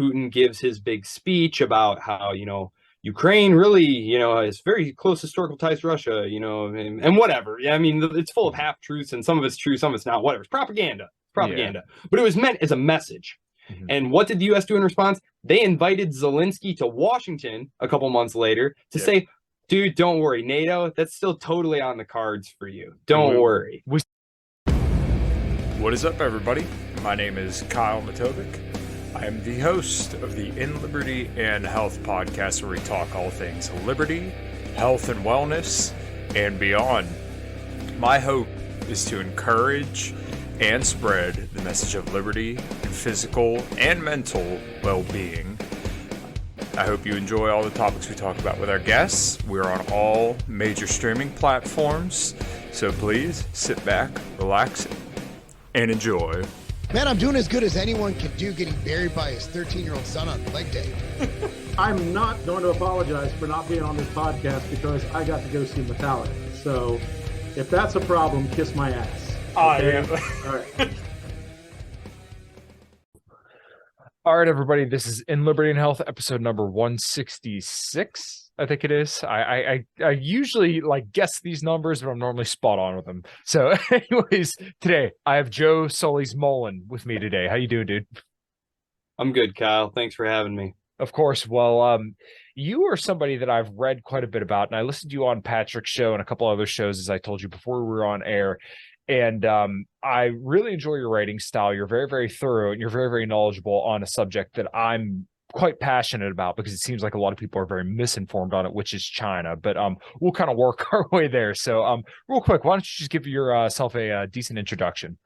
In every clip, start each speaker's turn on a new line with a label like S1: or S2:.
S1: Putin gives his big speech about how, Ukraine really, is very close historical ties to Russia, and whatever. Yeah, I mean, it's full of half-truths, and some of it's true, some of it's not, whatever. It's propaganda. Propaganda. Yeah. But it was meant as a message. Mm-hmm. And what did the U.S. do in response? They invited Zelensky to Washington a couple months later to say, dude, don't worry, NATO, that's still totally on the cards for you. Don't worry.
S2: What is up, everybody? My name is Kyle Matovcik. I am the host of the In Liberty and Health podcast, where we talk all things liberty, health, and wellness, and beyond. My hope is to encourage and spread the message of liberty and physical and mental well-being. I hope you enjoy all the topics we talk about with our guests. We're on all major streaming platforms, so please sit back, relax, and enjoy.
S3: Man, I'm doing as good as anyone can do getting buried by his 13-year-old son on leg day.
S4: I'm not going to apologize for not being on this podcast because I got to go see Metallica. So if that's a problem, kiss my ass. Okay? All right.
S2: All right, everybody. This is In Liberty and Health, episode number 166. I think it is. I usually guess these numbers, but I'm normally spot on with them. So, anyways, today I have Joe Solis-Mullen with me today. How you doing, dude?
S1: I'm good, Kyle. Thanks for having me.
S2: Of course. Well, you are somebody that I've read quite a bit about, and I listened to you on Patrick's show and a couple other shows, as I told you before we were on air. And I really enjoy your writing style. You're very, very thorough, and you're very, very knowledgeable on a subject that I'm quite passionate about, because it seems like a lot of people are very misinformed on it, which is China. But we'll kind of work our way there. So real quick, why don't you just give yourself a decent introduction?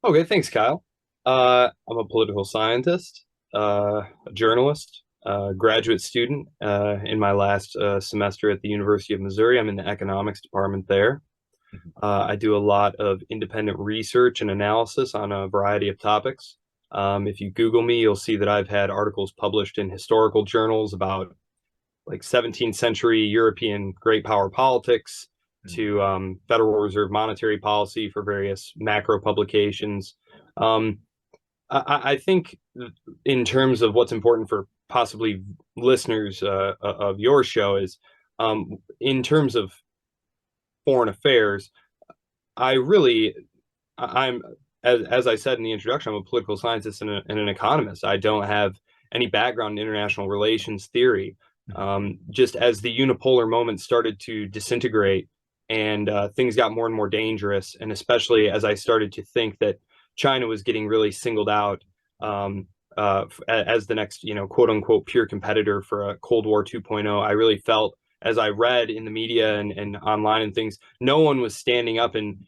S1: Okay, thanks, Kyle. I'm a political scientist, a journalist, graduate student in my last semester at the University of Missouri. I'm in the economics department there. I do a lot of independent research and analysis on a variety of topics. If you Google me, you'll see that I've had articles published in historical journals about 17th century European great power politics to Federal Reserve monetary policy for various macro publications. I think in terms of what's important for possibly listeners of your show is in terms of foreign affairs, I'm as I said in the introduction, I'm a political scientist and an economist. I don't have any background in international relations theory. Just as the unipolar moment started to disintegrate and things got more and more dangerous, and especially as I started to think that China was getting really singled out as the next, quote unquote, pure competitor for a Cold War 2.0, I really felt, as I read in the media and online and things, no one was standing up and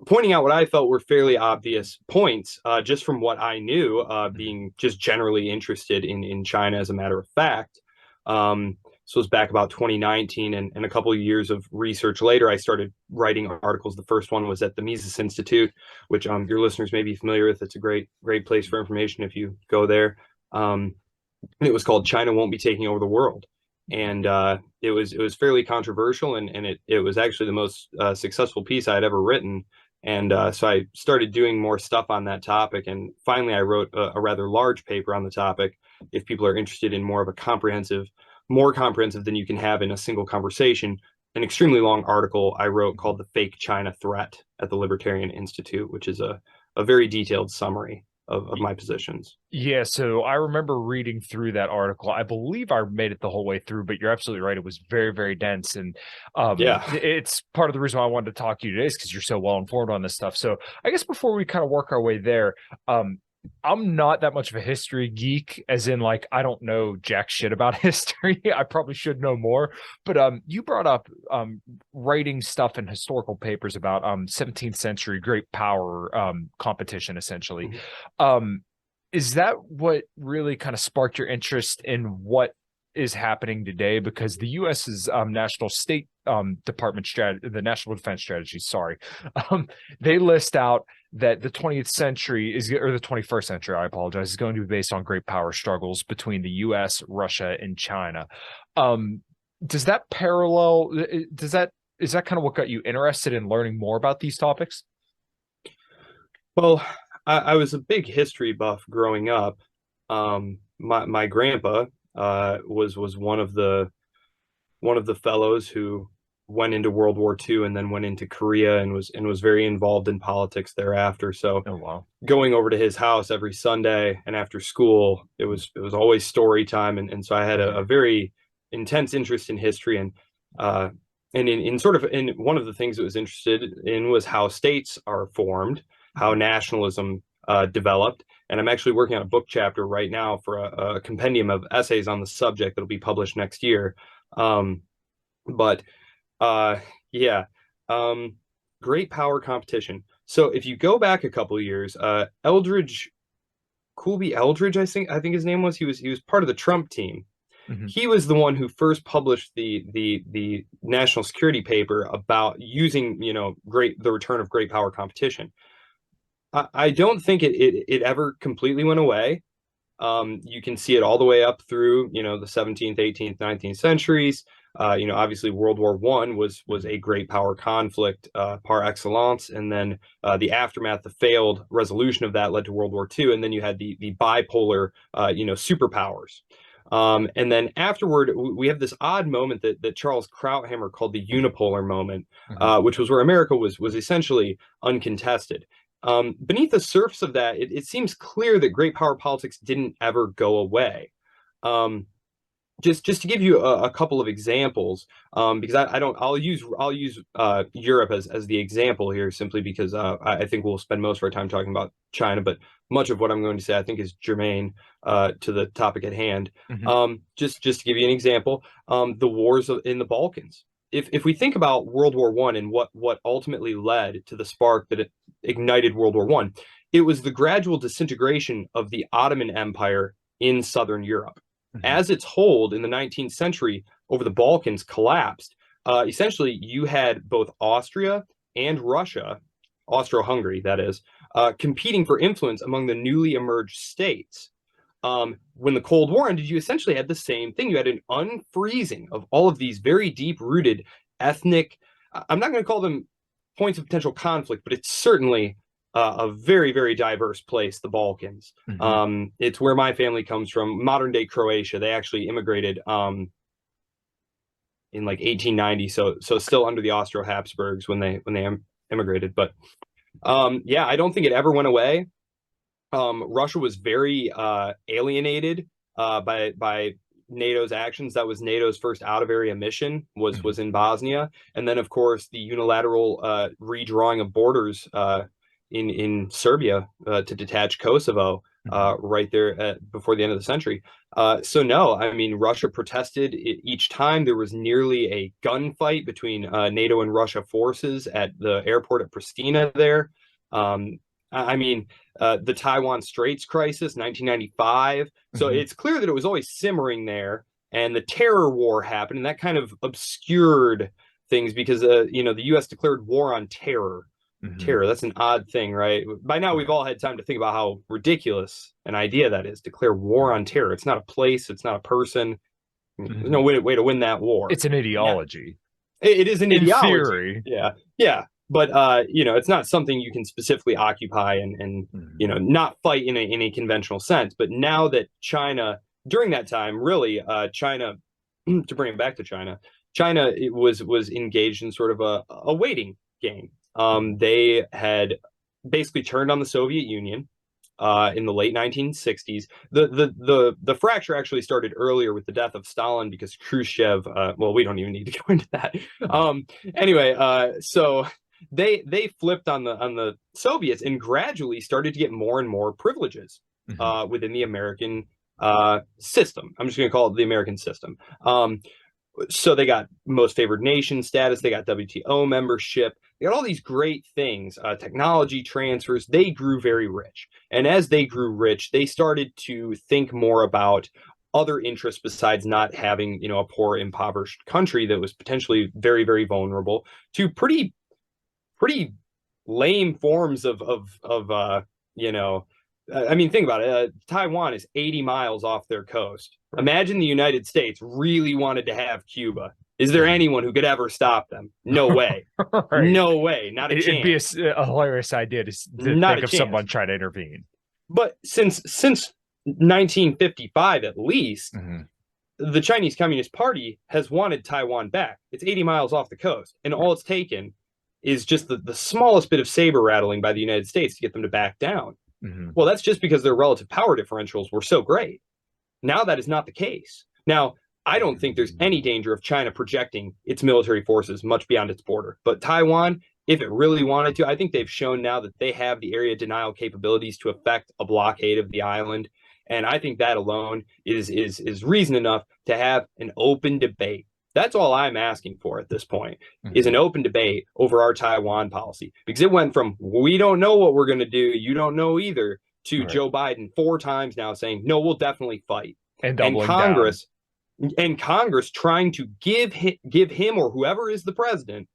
S1: pointing out what I felt were fairly obvious points, just from what I knew, being just generally interested in China as a matter of fact. So it was back about 2019, and a couple of years of research later, I started writing articles. The first one was at the Mises Institute, which your listeners may be familiar with. It's a great place for information if you go there. And it was called "China Won't Be Taking Over the World." And it was fairly controversial, and it was actually the most successful piece I had ever written. And so I started doing more stuff on that topic. And finally, I wrote a rather large paper on the topic. If people are interested in more of a more comprehensive than you can have in a single conversation, an extremely long article I wrote called "The Fake China Threat" at the Libertarian Institute, which is a very detailed summary of my positions.
S2: Yeah, so I remember reading through that article. I believe I made it the whole way through, but you're absolutely right. It was very, very dense. And it's part of the reason why I wanted to talk to you today, is because you're so well informed on this stuff. So I guess before we kind of work our way there, I'm not that much of a history geek, as in I don't know jack shit about history. I probably should know more. But you brought up writing stuff in historical papers about 17th century great power competition, essentially. Mm-hmm. Is that what really kind of sparked your interest in what is happening today? Because the U.S.'s National State Department strategy, the National Defense Strategy, they list out that the 20th century or the 21st century, I apologize, is going to be based on great power struggles between the U.S., Russia, and China. Does that parallel? Is that kind of what got you interested in learning more about these topics?
S1: Well, I was a big history buff growing up. My grandpa was one of the fellows who went into World War II and then went into Korea and was very involved in politics thereafter. So
S2: Oh, wow.
S1: going over to his house every Sunday and after school, it was always story time. And so I had a very intense interest in history, and in sort of in one of the things that was interested in was how states are formed, how nationalism developed. And I'm actually working on a book chapter right now for a compendium of essays on the subject that'll be published next year. But yeah, great power competition. So if you go back a couple of years, Colby Eldridge, I think his name was, he was part of the Trump team. Mm-hmm. He was the one who first published the national security paper about using, the return of great power competition. I don't think it ever completely went away. You can see it all the way up through, the 17th, 18th, 19th centuries. Obviously World War I was a great power conflict par excellence, and then the aftermath, the failed resolution of that led to World War II, and then you had the bipolar, superpowers. And then afterward, we have this odd moment that Charles Krauthammer called the unipolar moment, which was where America was essentially uncontested. Beneath the surface of that, it seems clear that great power politics didn't ever go away. Just to give you a couple of examples, because I'll use Europe as the example here, simply because I think we'll spend most of our time talking about China, but much of what I'm going to say I think is germane to the topic at hand. Mm-hmm. Just to give you an example, the wars in the Balkans. If we think about World War I and what ultimately led to the spark that ignited World War I, it was the gradual disintegration of the Ottoman Empire in Southern Europe. Mm-hmm. As its hold in the 19th century over the Balkans collapsed, essentially you had both Austria and Russia, Austro-Hungary that is, competing for influence among the newly emerged states. When the Cold War ended, you essentially had the same thing. You had an unfreezing of all of these very deep-rooted ethnic, I'm not going to call them points of potential conflict, but it's certainly a very, very diverse place, the Balkans. Mm-hmm. It's where my family comes from, modern-day Croatia. They actually immigrated in like 1890, so still under the Austro-Habsburgs when they immigrated. But yeah, I don't think it ever went away. Russia was very alienated by NATO's actions. That was NATO's first out-of-area mission was in Bosnia, and then of course the unilateral redrawing of borders in Serbia to detach Kosovo right there before the end of the century. So no, I mean Russia protested each time. There was nearly a gunfight between NATO and Russia forces at the airport at Pristina there. I mean, the Taiwan Straits crisis, 1995. So it's clear that it was always simmering there, and the terror war happened, and that kind of obscured things because, the U.S. declared war on terror. Mm-hmm. Terror, that's an odd thing, right? By now, we've all had time to think about how ridiculous an idea that is, declare war on terror. It's not a place, it's not a person. Mm-hmm. There's no way to win that war.
S2: It's an ideology.
S1: Yeah. It is an ideology. In
S2: theory.
S1: Yeah. But it's not something you can specifically occupy and not fight in a conventional sense. But now that China, during that time, really, China, to bring it back to China, it was engaged in sort of a waiting game. They had basically turned on the Soviet Union in the late 1960s. The fracture actually started earlier with the death of Stalin because Khrushchev. Well, we don't even need to go into that. Anyway, so. They flipped on the Soviets and gradually started to get more and more privileges within the American system. I'm just going to call it the American system. So they got most favored nation status. They got WTO membership. They got all these great things, technology transfers. They grew very rich. And as they grew rich, they started to think more about other interests besides not having, a poor, impoverished country that was potentially very, very vulnerable to pretty lame forms of I mean, think about it. Taiwan is 80 miles off their coast. Imagine the United States really wanted to have Cuba. Is there anyone who could ever stop them? No way. Right. No way. Not a chance.
S2: It'd be a hilarious idea to think of someone trying to intervene.
S1: But since 1955 at least, the Chinese Communist Party has wanted Taiwan back. It's 80 miles off the coast, and all it's taken is just the smallest bit of saber rattling by the United States to get them to back down. Well, that's just because their relative power differentials were so great. Now that is not the case. Now, I don't think there's any danger of China projecting its military forces much beyond its border. But Taiwan, if it really wanted to, I think they've shown now that they have the area denial capabilities to effect a blockade of the island. And I think that alone is reason enough to have an open debate. That's all I'm asking for at this point, is an open debate over our Taiwan policy. Because it went from, we don't know what we're going to do, you don't know either, to Joe Biden 4 times now saying, no, we'll definitely fight. And Congress trying to give him or whoever is the president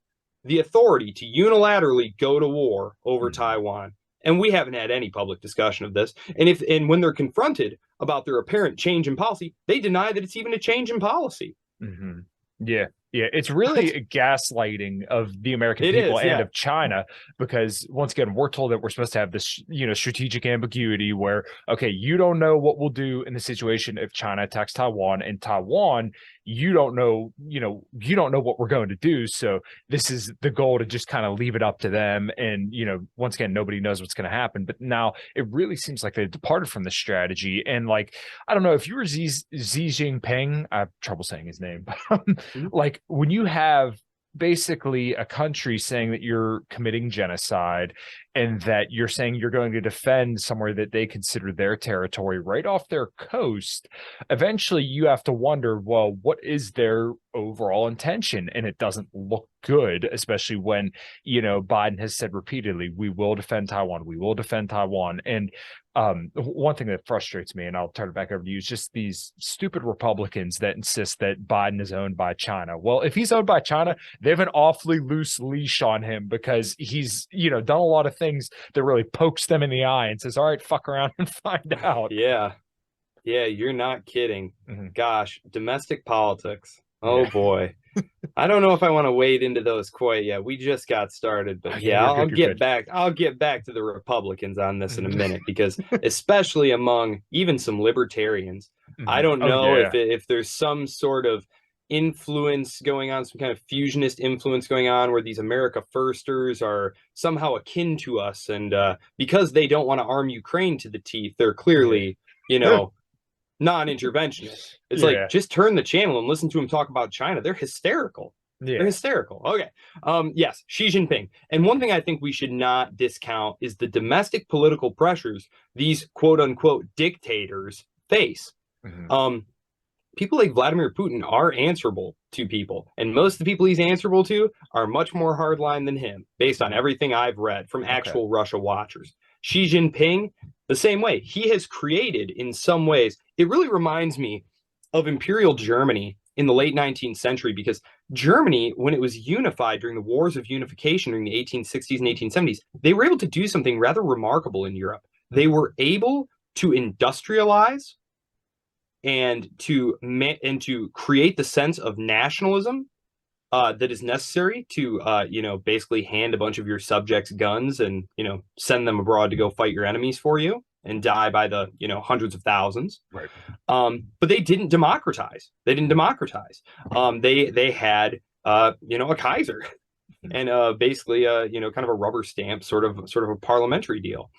S1: the authority to unilaterally go to war over Taiwan. And we haven't had any public discussion of this. And when they're confronted about their apparent change in policy, they deny that it's even a change in policy.
S2: Yeah. It's really a gaslighting of the American people and of China, because once again, we're told that we're supposed to have this, strategic ambiguity where, okay, you don't know what we'll do in the situation if China attacks Taiwan, and Taiwan, you don't know what we're going to do. So this is the goal, to just kind of leave it up to them. And, once again, nobody knows what's going to happen. But now it really seems like they departed from the strategy. And like, I don't know if you were Xi Jinping, I have trouble saying his name, but like when you have basically a country saying that you're committing genocide and that you're saying you're going to defend somewhere that they consider their territory right off their coast, eventually you have to wonder, well, what is their overall intention? And it doesn't look good, especially when, Biden has said repeatedly, we will defend Taiwan, we will defend Taiwan. And one thing that frustrates me, and I'll turn it back over to you, is just these stupid Republicans that insist that Biden is owned by China. Well, if he's owned by China, they have an awfully loose leash on him, because he's, done a lot of things that really pokes them in the eye and says, all right, fuck around and find out.
S1: Yeah, you're not kidding. Gosh, domestic politics. Oh boy. I don't know if I want to wade into those quite yet. We just got started, but I'll get back to the Republicans on this in a minute, because especially among even some libertarians, I don't know if there's some sort of influence going on, some kind of fusionist influence going on, where these America Firsters are somehow akin to us, and because they don't want to arm Ukraine to the teeth, they're clearly, non-interventionist. It's like, just turn the channel and listen to them talk about China. They're hysterical. They're hysterical. Okay. Yes, Xi Jinping. And one thing I think we should not discount is the domestic political pressures these quote unquote dictators face. People like Vladimir Putin are answerable to people, and most of the people he's answerable to are much more hardline than him, based on everything I've read from actual Russia watchers. Xi Jinping, the same way. He has created, in some ways, it really reminds me of Imperial Germany in the late 19th century, because Germany, when it was unified during the wars of unification during the 1860s and 1870s, they were able to do something rather remarkable in Europe. They were able to industrialize and to create the sense of nationalism that is necessary to, basically hand a bunch of your subjects guns and, send them abroad to go fight your enemies for you and die by the, hundreds of thousands.
S2: Right.
S1: But they didn't democratize. They had, a Kaiser and basically, kind of a rubber stamp, sort of a parliamentary deal.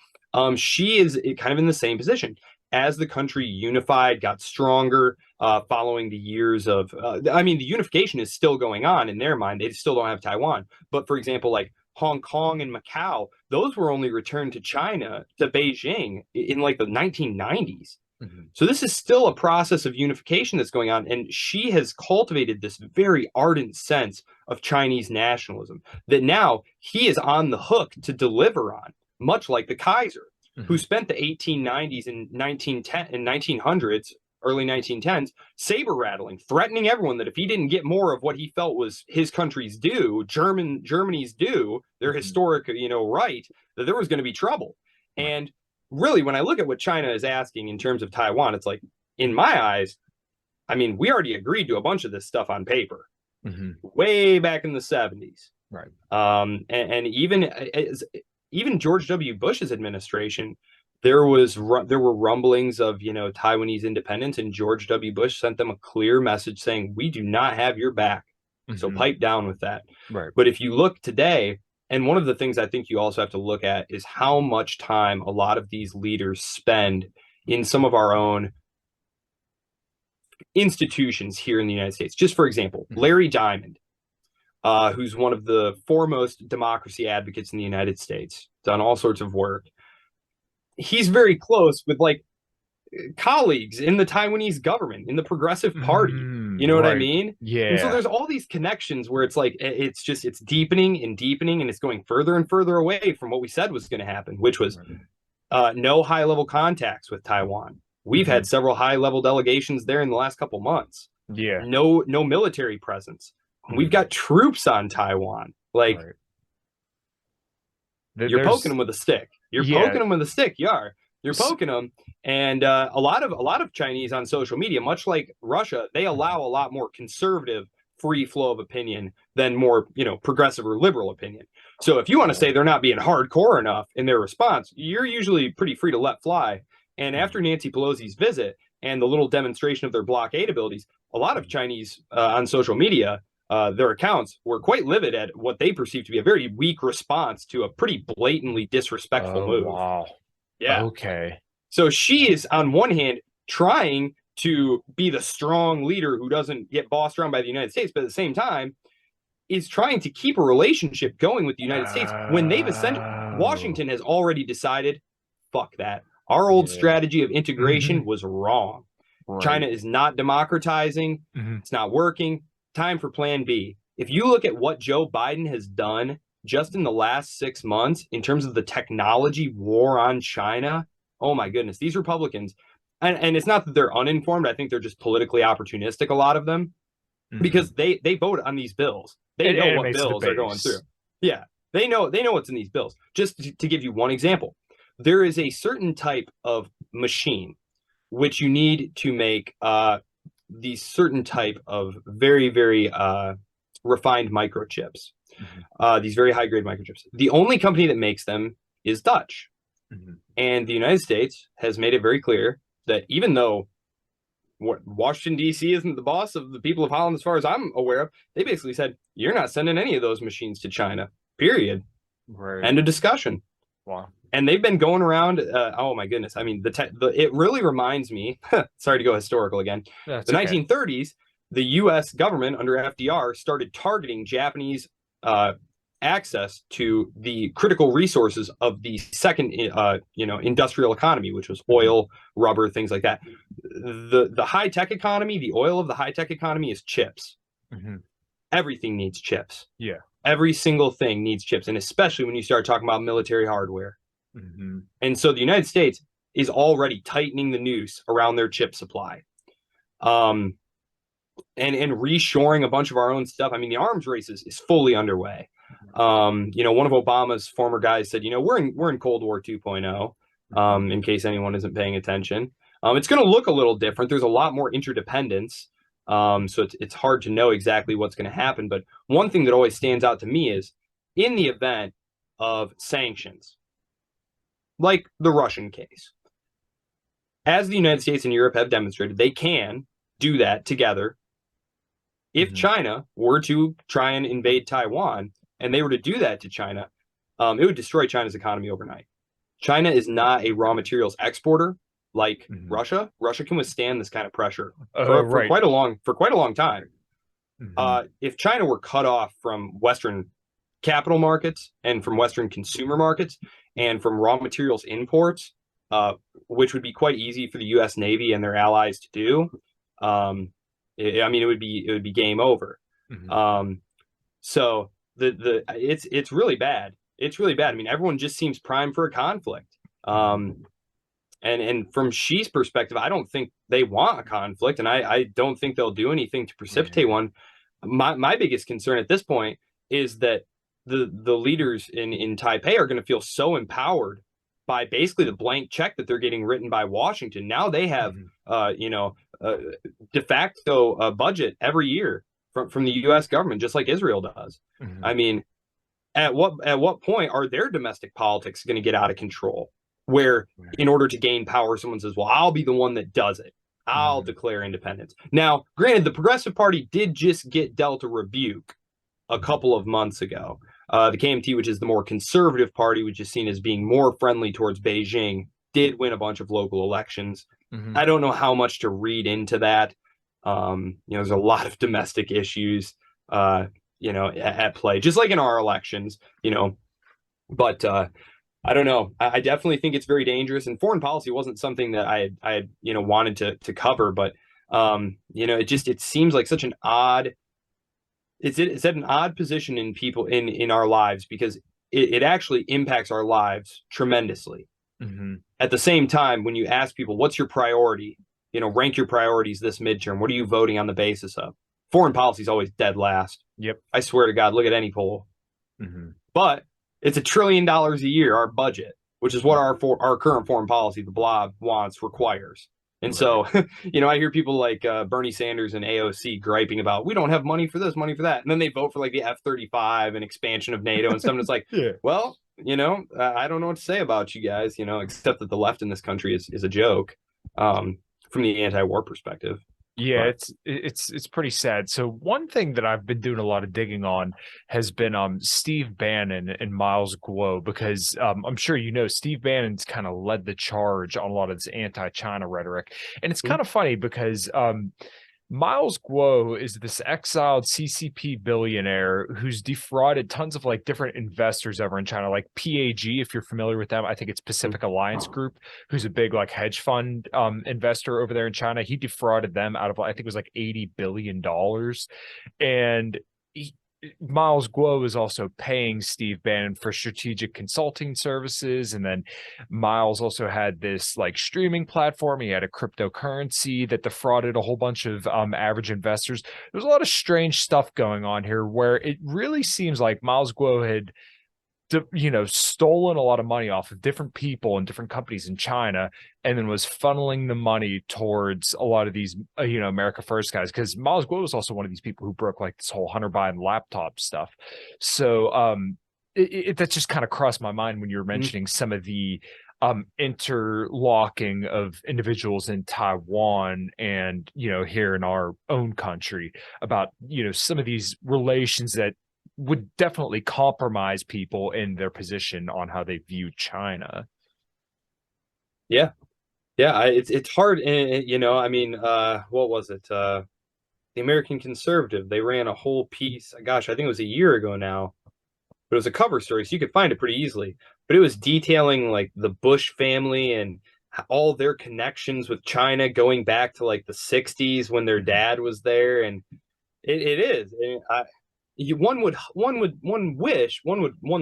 S1: She is kind of in the same position. As the country unified, got stronger, following the years of, the unification is still going on in their mind. They still don't have Taiwan. But for example, like Hong Kong and Macau, those were only returned to China, to Beijing, in like the 1990s. So this is still a process of unification that's going on. And she has cultivated this very ardent sense of Chinese nationalism that now he is on the hook to deliver on, much like the Kaiser, who spent the 1890s and 1900s, early 1910s, saber rattling, threatening everyone that if he didn't get more of what he felt was his country's due, Germany's due, their historic, right, that there was going to be trouble. And really, when I look at what China is asking in terms of Taiwan, it's like, in my eyes, we already agreed to a bunch of this stuff on paper, way back in the 70s. Right. And even George W. Bush's administration there were rumblings of, Taiwanese independence, and George W. Bush sent them a clear message saying, we do not have your back. So pipe down with that.
S2: Right.
S1: But if you look today, and one of the things I think you also have to look at is how much time a lot of these leaders spend in some of our own institutions here in the United States. Just for example, Larry Diamond, who's one of the foremost democracy advocates in the United States, done all sorts of work. He's very close with colleagues in the Taiwanese government, in the Progressive Party. You know what I mean?
S2: Yeah.
S1: And so there's all these connections where it's it's deepening and deepening, and it's going further and further away from what we said was going to happen, which was no high-level contacts with Taiwan. We've had several high-level delegations there in the last couple months.
S2: Yeah.
S1: No military presence. We've got troops on Taiwan. You're poking them with a stick. You're poking them with a stick. You're poking them. And a lot of Chinese on social media, much like Russia, they allow a lot more conservative free flow of opinion than more, progressive or liberal opinion. So if you want to say they're not being hardcore enough in their response, you're usually pretty free to let fly. And after Nancy Pelosi's visit and the little demonstration of their blockade abilities, a lot of Chinese on social media, their accounts were quite livid at what they perceive to be a very weak response to a pretty blatantly disrespectful move.
S2: Wow.
S1: Yeah.
S2: Okay.
S1: So she is, on one hand, trying to be the strong leader who doesn't get bossed around by the United States, but at the same time is trying to keep a relationship going with the United States when they've essentially, Washington has already decided, fuck that. Our old strategy of integration was wrong. Right. China is not democratizing. It's not working. Time for plan B. If you look at what Joe Biden has done just in the last 6 months in terms of the technology war on China, oh my goodness, these Republicans, and it's not that they're uninformed. I think they're just politically opportunistic, a lot of them, because they vote on these bills. They know what bills are going through. Yeah, they know what's in these bills. Just to give you one example, there is a certain type of machine which you need to make these certain type of very, very refined microchips, these very high-grade microchips. The only company that makes them is Dutch. And the United States has made it very clear that even though Washington, D.C. isn't the boss of the people of Holland, as far as I'm aware of, they basically said, you're not sending any of those machines to China, period. Right. End of discussion.
S2: Wow.
S1: And they've been going around, oh my goodness. I mean, it really reminds me, sorry to go historical again, the 1930s, the U.S. government under FDR started targeting Japanese access to the critical resources of the second, industrial economy, which was oil, rubber, things like that. The high-tech economy, the oil of the high-tech economy is chips. Everything needs chips.
S2: Yeah.
S1: Every single thing needs chips, and especially when you start talking about military hardware. And so the United States is already tightening the noose around their chip supply. And reshoring a bunch of our own stuff. I mean, the arms race is fully underway. One of Obama's former guys said, we're in Cold War 2.0, in case anyone isn't paying attention. It's going to look a little different. There's a lot more interdependence. So it's hard to know exactly what's going to happen. But one thing that always stands out to me is in the event of sanctions, like the Russian case, as the United States and Europe have demonstrated, they can do that together. If China were to try and invade Taiwan and they were to do that to China, it would destroy China's economy overnight. China is not a raw materials exporter like Russia. Russia can withstand this kind of pressure for quite a long time. If China were cut off from Western capital markets and from Western consumer markets and from raw materials imports, which would be quite easy for the U.S. Navy and their allies to do, it would be game over. So it's really bad. It's really bad. I mean, everyone just seems primed for a conflict. And from Xi's perspective, I don't think they want a conflict, and I don't think they'll do anything to precipitate one. My biggest concern at this point is that the leaders in Taipei are going to feel so empowered by basically the blank check that they're getting written by Washington. Now they have de facto budget every year from the U.S. government, just like Israel does. I mean, at what point are their domestic politics going to get out of control? where in order to gain power, someone says, well, I'll be the one that does it. I'll declare independence. Now, granted, the Progressive Party did just get dealt a rebuke a couple of months ago. The KMT, which is the more conservative party, which is seen as being more friendly towards Beijing, did win a bunch of local elections. I don't know how much to read into that. There's a lot of domestic issues, at play, just like in our elections, but I don't know. I definitely think it's very dangerous, and foreign policy wasn't something that I wanted to cover, but it seems like such an odd. It's at an odd position in people in our lives, because it actually impacts our lives tremendously. At the same time, when you ask people, what's your priority? Rank your priorities this midterm. What are you voting on the basis of? Foreign policy is always dead last.
S2: Yep.
S1: I swear to God, look at any poll. But it's $1 trillion a year, our budget, which is what our current foreign policy, the blob, wants, requires. And so, I hear people like Bernie Sanders and AOC griping about, we don't have money for this, money for that. And then they vote for like the F-35 and expansion of NATO and stuff. And it's like, well, I don't know what to say about you guys, except that the left in this country is a joke from the anti-war perspective.
S2: Yeah, it's pretty sad. So one thing that I've been doing a lot of digging on has been Steve Bannon and Miles Guo, because I'm sure Steve Bannon's kind of led the charge on a lot of this anti-China rhetoric. And it's kind of funny because Miles Guo is this exiled CCP billionaire who's defrauded tons of like different investors over in China, like PAG, if you're familiar with them. I think it's Pacific Alliance Group, who's a big like hedge fund investor over there in China. He defrauded them out of, I think it was like $80 billion. And Miles Guo is also paying Steve Bannon for strategic consulting services. And then Miles also had this like streaming platform. He had a cryptocurrency that defrauded a whole bunch of average investors. There's a lot of strange stuff going on here where it really seems like Miles Guo had stolen a lot of money off of different people and different companies in China, and then was funneling the money towards a lot of these, America First guys. Because Miles Guo was also one of these people who broke like this whole Hunter Biden laptop stuff. So that just kind of crossed my mind when you were mentioning some of the interlocking of individuals in Taiwan and, here in our own country about, some of these relations that would definitely compromise people in their position on how they view China.
S1: Yeah. It's hard. What was it? The American Conservative, they ran a whole piece. Gosh, I think it was a year ago now, but it was a cover story, so you could find it pretty easily. But it was detailing like the Bush family and all their connections with China going back to like the 60s when their dad was there. And it is. One's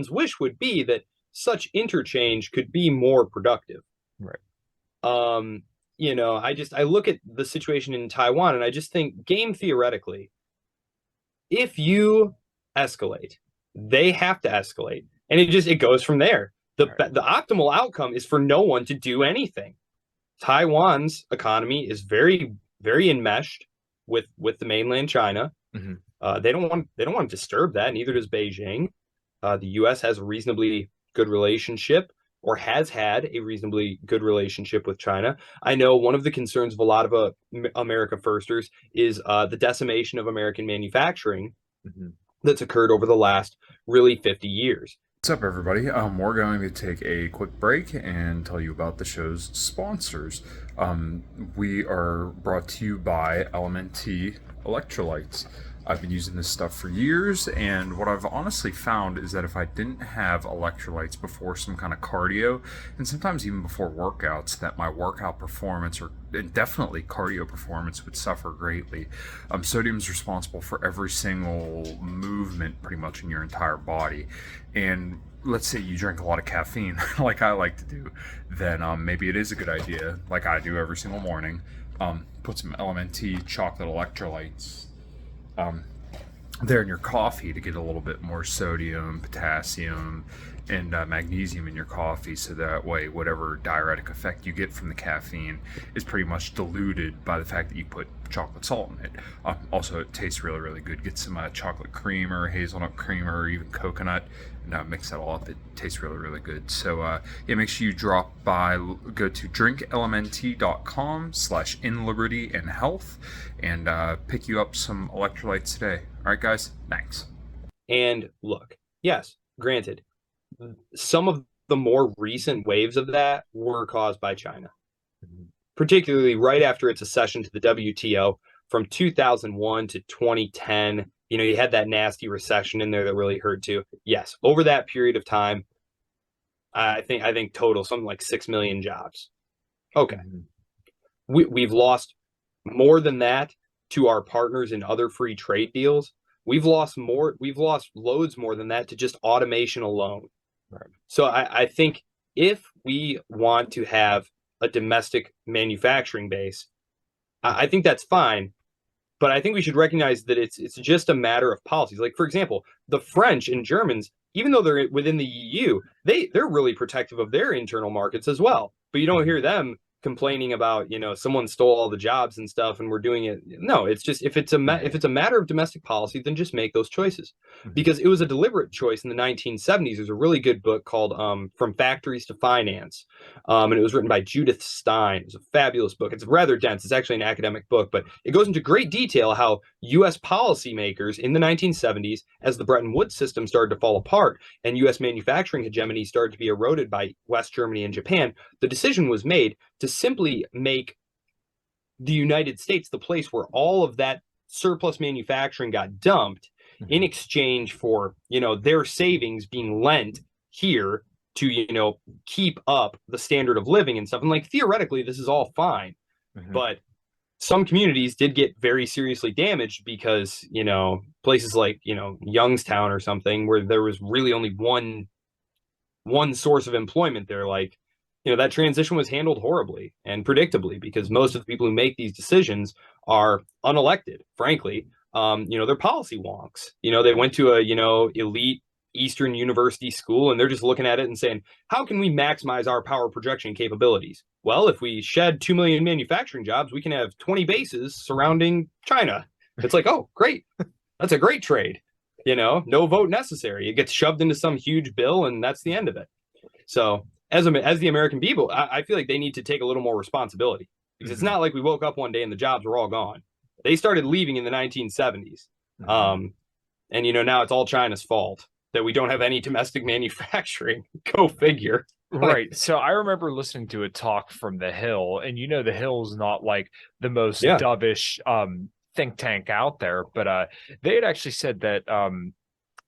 S1: wish would be that such interchange could be more productive.
S2: Right.
S1: I look at the situation in Taiwan and I just think, game theoretically, if you escalate, they have to escalate, and it goes from there. The optimal outcome is for no one to do anything. Taiwan's economy is very, very enmeshed with the mainland China. They don't want to disturb that. Neither does Beijing. The U.S. has a reasonably good relationship, or has had a reasonably good relationship with China. I know one of the concerns of a lot of America Firsters is the decimation of American manufacturing that's occurred over the last really 50 years.
S5: What's up, everybody? We're going to take a quick break and tell you about the show's sponsors. We are brought to you by LMNT electrolytes. I've been using this stuff for years, and what I've honestly found is that if I didn't have electrolytes before some kind of cardio, and sometimes even before workouts, that my workout performance, and definitely cardio performance, would suffer greatly. Sodium is responsible for every single movement pretty much in your entire body, and let's say you drink a lot of caffeine like I like to do, then maybe it is a good idea, like I do every single morning, put some LMNT chocolate electrolytes there in your coffee to get a little bit more sodium, potassium, and magnesium in your coffee, so that way whatever diuretic effect you get from the caffeine is pretty much diluted by the fact that you put chocolate salt in it. Also, it tastes really, really good. Get some chocolate cream or hazelnut cream or even coconut, and mix that all up. It tastes really, really good. So yeah, make sure you drop by, go to drinklmnt.com/inlibertyandhealth and pick you up some electrolytes today. All right, guys, thanks.
S1: And look, yes, granted, some of the more recent waves of that were caused by China, particularly right after its accession to the WTO from 2001 to 2010. You know, you had that nasty recession in there that really hurt too. Yes, over that period of time, I think total something like 6 million jobs. Okay, we've lost more than that to our partners in other free trade deals. We've lost loads more than that to just automation alone. Right. So I think if we want to have a domestic manufacturing base, I think that's fine. But I think we should recognize that it's just a matter of policies. Like, for example, the French and Germans, even though they're within the EU, they're really protective of their internal markets as well. But you don't hear them complaining about, you know, someone stole all the jobs and stuff and we're doing it. No, it's just if it's a matter of domestic policy, then just make those choices, because it was a deliberate choice in the 1970s. There's a really good book called From Factories to Finance, and it was written by Judith Stein. It's a fabulous book. It's rather dense. It's actually an academic book, but it goes into great detail how U.S. policymakers in the 1970s, as the Bretton Woods system started to fall apart and U.S. manufacturing hegemony started to be eroded by West Germany and Japan, the decision was made to simply make the United States the place where all of that surplus manufacturing got dumped in exchange for, you know, their savings being lent here to, you know, keep up the standard of living and stuff. And like, theoretically, this is all fine, but some communities did get very seriously damaged because, you know, places like, you know, Youngstown or something, where there was really only one source of employment there, like, you know, that transition was handled horribly and predictably because most of the people who make these decisions are unelected, frankly. You know, they're policy wonks. You know, they went to a, you know, elite Eastern university school and they're just looking at it and saying, how can we maximize our power projection capabilities? Well, if we shed 2 million manufacturing jobs, we can have 20 bases surrounding China. It's like, oh, great. That's a great trade. You know, no vote necessary. It gets shoved into some huge bill and that's the end of it. So as the American people, I feel like they need to take a little more responsibility, because it's not like we woke up one day and the jobs were all gone. They started leaving in the 1970s. And, you know, now it's all China's fault that we don't have any domestic manufacturing. Go figure.
S2: Right. So I remember listening to a talk from The Hill, and, you know, The Hill's not like the most dovish think tank out there, but they had actually said that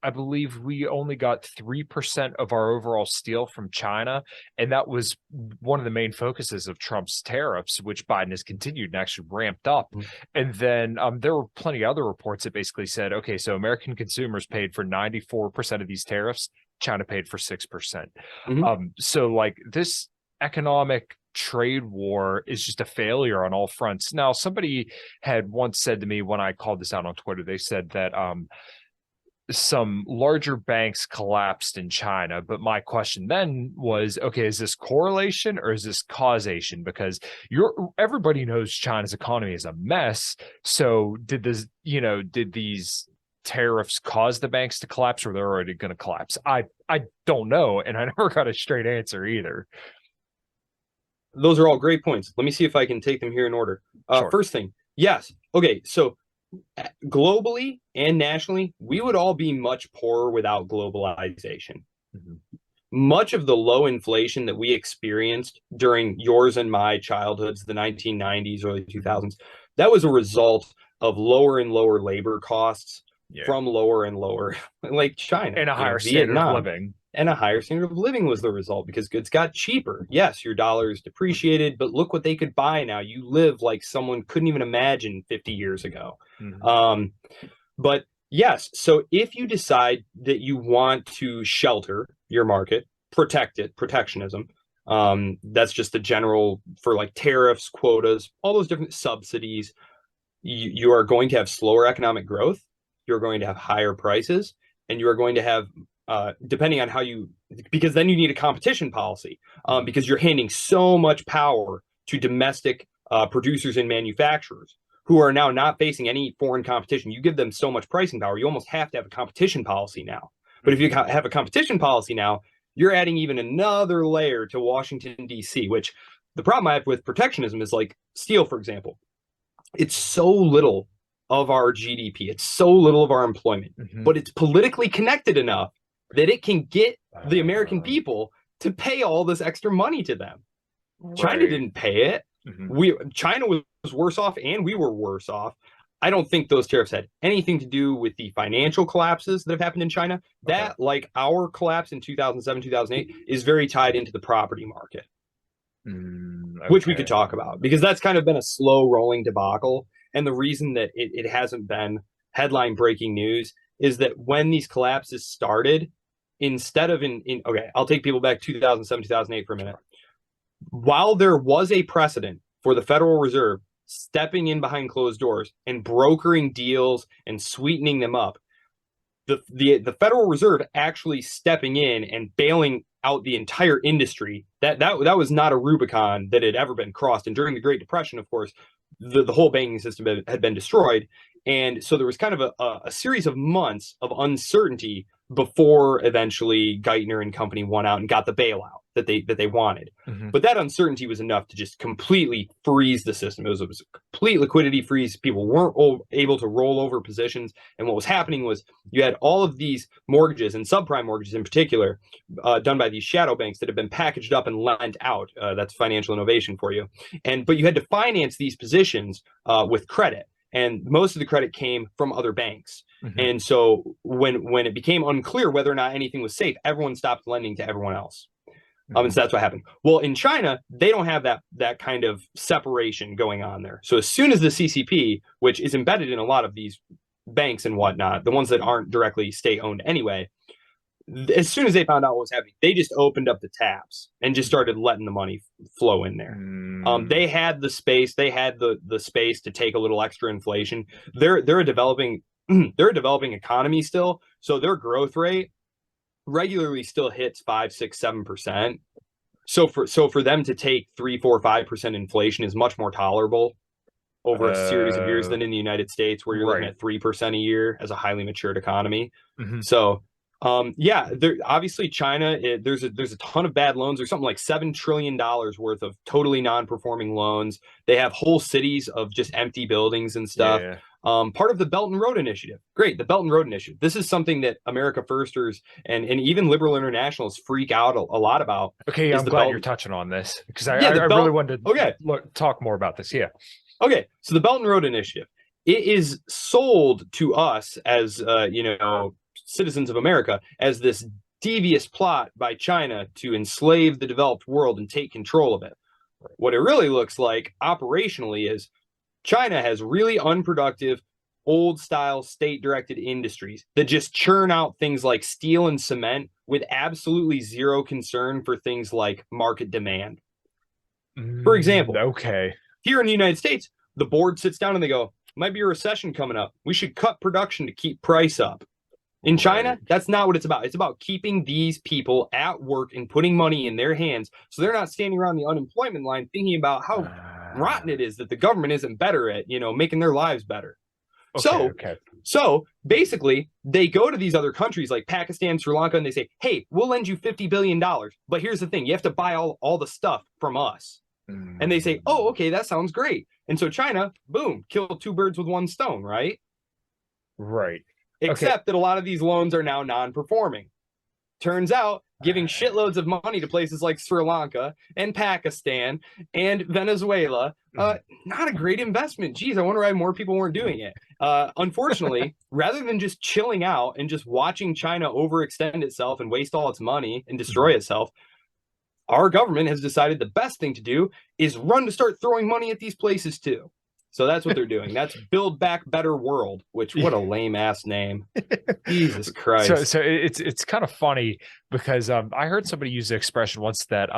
S2: I believe we only got 3% of our overall steel from China. And that was one of the main focuses of Trump's tariffs, which Biden has continued and actually ramped up. And then there were plenty of other reports that basically said, okay, so American consumers paid for 94% of these tariffs. China paid for 6%. So like this economic trade war is just a failure on all fronts. Now, somebody had once said to me when I called this out on Twitter, they said that some larger banks collapsed in China. But my question then was, okay, is this correlation or is this causation? Because everybody knows China's economy is a mess. So did these tariffs cause the banks to collapse, or they're already going to collapse? I don't know. And I never got a straight answer either.
S1: Those are all great points. Let me see if I can take them here in order. Sure. First thing, yes. Okay, so globally and nationally, we would all be much poorer without globalization. Much of the low inflation that we experienced during yours and my childhoods, the 1990s, early 2000s, that was a result of lower and lower labor costs from lower and lower, like China.
S2: And a higher standard of living.
S1: And a higher standard of living was the result, because goods got cheaper. Yes, your dollar is depreciated, but look what they could buy now. You live like someone couldn't even imagine 50 years ago. But yes, so if you decide that you want to shelter your market, protect it, protectionism, that's just the general for like tariffs, quotas, all those different subsidies, you are going to have slower economic growth. You're going to have higher prices, and you are going to have depending on how you, because then you need a competition policy, because you're handing so much power to domestic producers and manufacturers who are now not facing any foreign competition. You give them so much pricing power, you almost have to have a competition policy now. But if you have a competition policy now, you're adding even another layer to Washington, D.C., which the problem I have with protectionism is like steel, for example. It's so little of our GDP. It's so little of our employment, but it's politically connected enough that it can get the American people to pay all this extra money to them. Right. China didn't pay it. China was worse off and we were worse off. I don't think those tariffs had anything to do with the financial collapses that have happened in China. That, like our collapse in 2007, 2008, is very tied into the property market, which we could talk about, because that's kind of been a slow rolling debacle. And the reason that it hasn't been headline breaking news is that when these collapses started, instead of okay, I'll take people back 2007, 2008 for a minute. While there was a precedent for the Federal Reserve stepping in behind closed doors and brokering deals and sweetening them up, the Federal Reserve actually stepping in and bailing out the entire industry, that was not a Rubicon that had ever been crossed. And during the Great Depression, of course, the whole banking system had been destroyed. And so there was kind of a series of months of uncertainty before eventually Geithner and company won out and got the bailout that they wanted. But that uncertainty was enough to just completely freeze the system. It was a complete liquidity freeze. People weren't able to roll over positions. And what was happening was you had all of these mortgages, and subprime mortgages in particular, done by these shadow banks that have been packaged up and lent out. That's financial innovation for you. But you had to finance these positions with credit. And most of the credit came from other banks. And so when it became unclear whether or not anything was safe, everyone stopped lending to everyone else. And so that's what happened. Well, in China, they don't have that kind of separation going on there. So as soon as the CCP, which is embedded in a lot of these banks and whatnot, the ones that aren't directly state-owned anyway, as soon as they found out what was happening, they just opened up the taps and just started letting the money flow in there. They had the space. They had the space to take a little extra inflation. They're a developing economy still, so their growth rate regularly still hits 5, 6, 7%. So for them to take 3, 4, 5% inflation is much more tolerable over a series of years than in the United States, where you're looking at 3% a year as a highly matured economy. So obviously China, there's a ton of bad loans. There's something like $7 trillion worth of totally non-performing loans. They have whole cities of just empty buildings and stuff. Part of the Belt and Road Initiative. Great, the Belt and Road Initiative. This is something that America Firsters and even liberal internationalists freak out a lot about.
S2: Okay, I'm glad you're touching on this, because I really wanted to talk more about this. Okay,
S1: so the Belt and Road Initiative, it is sold to us as citizens of America as this devious plot by China to enslave the developed world and take control of it. What it really looks like operationally is China has really unproductive, old-style, state-directed industries that just churn out things like steel and cement with absolutely zero concern for things like market demand. For example, here in the United States, the board sits down and they go, might be a recession coming up. We should cut production to keep price up. In China, that's not what it's about. It's about keeping these people at work and putting money in their hands so they're not standing around the unemployment line thinking about how rotten it is that the government isn't better at, making their lives better. So basically, they go to these other countries like Pakistan, Sri Lanka, and they say, hey, we'll lend you $50 billion. But here's the thing. You have to buy all the stuff from us. And they say, oh, okay, that sounds great. And so China, boom, killed 2 birds with 1 stone, right?
S2: Right.
S1: Except that a lot of these loans are now non-performing. Turns out, giving shitloads of money to places like Sri Lanka and Pakistan and Venezuela, not a great investment. Geez, I wonder why more people weren't doing it. Unfortunately, rather than just chilling out and just watching China overextend itself and waste all its money and destroy itself, our government has decided the best thing to do is run to start throwing money at these places too. So that's what they're doing. That's Build Back Better World, which what a lame ass name. Jesus Christ.
S2: So it's kind of funny because I heard somebody use the expression once that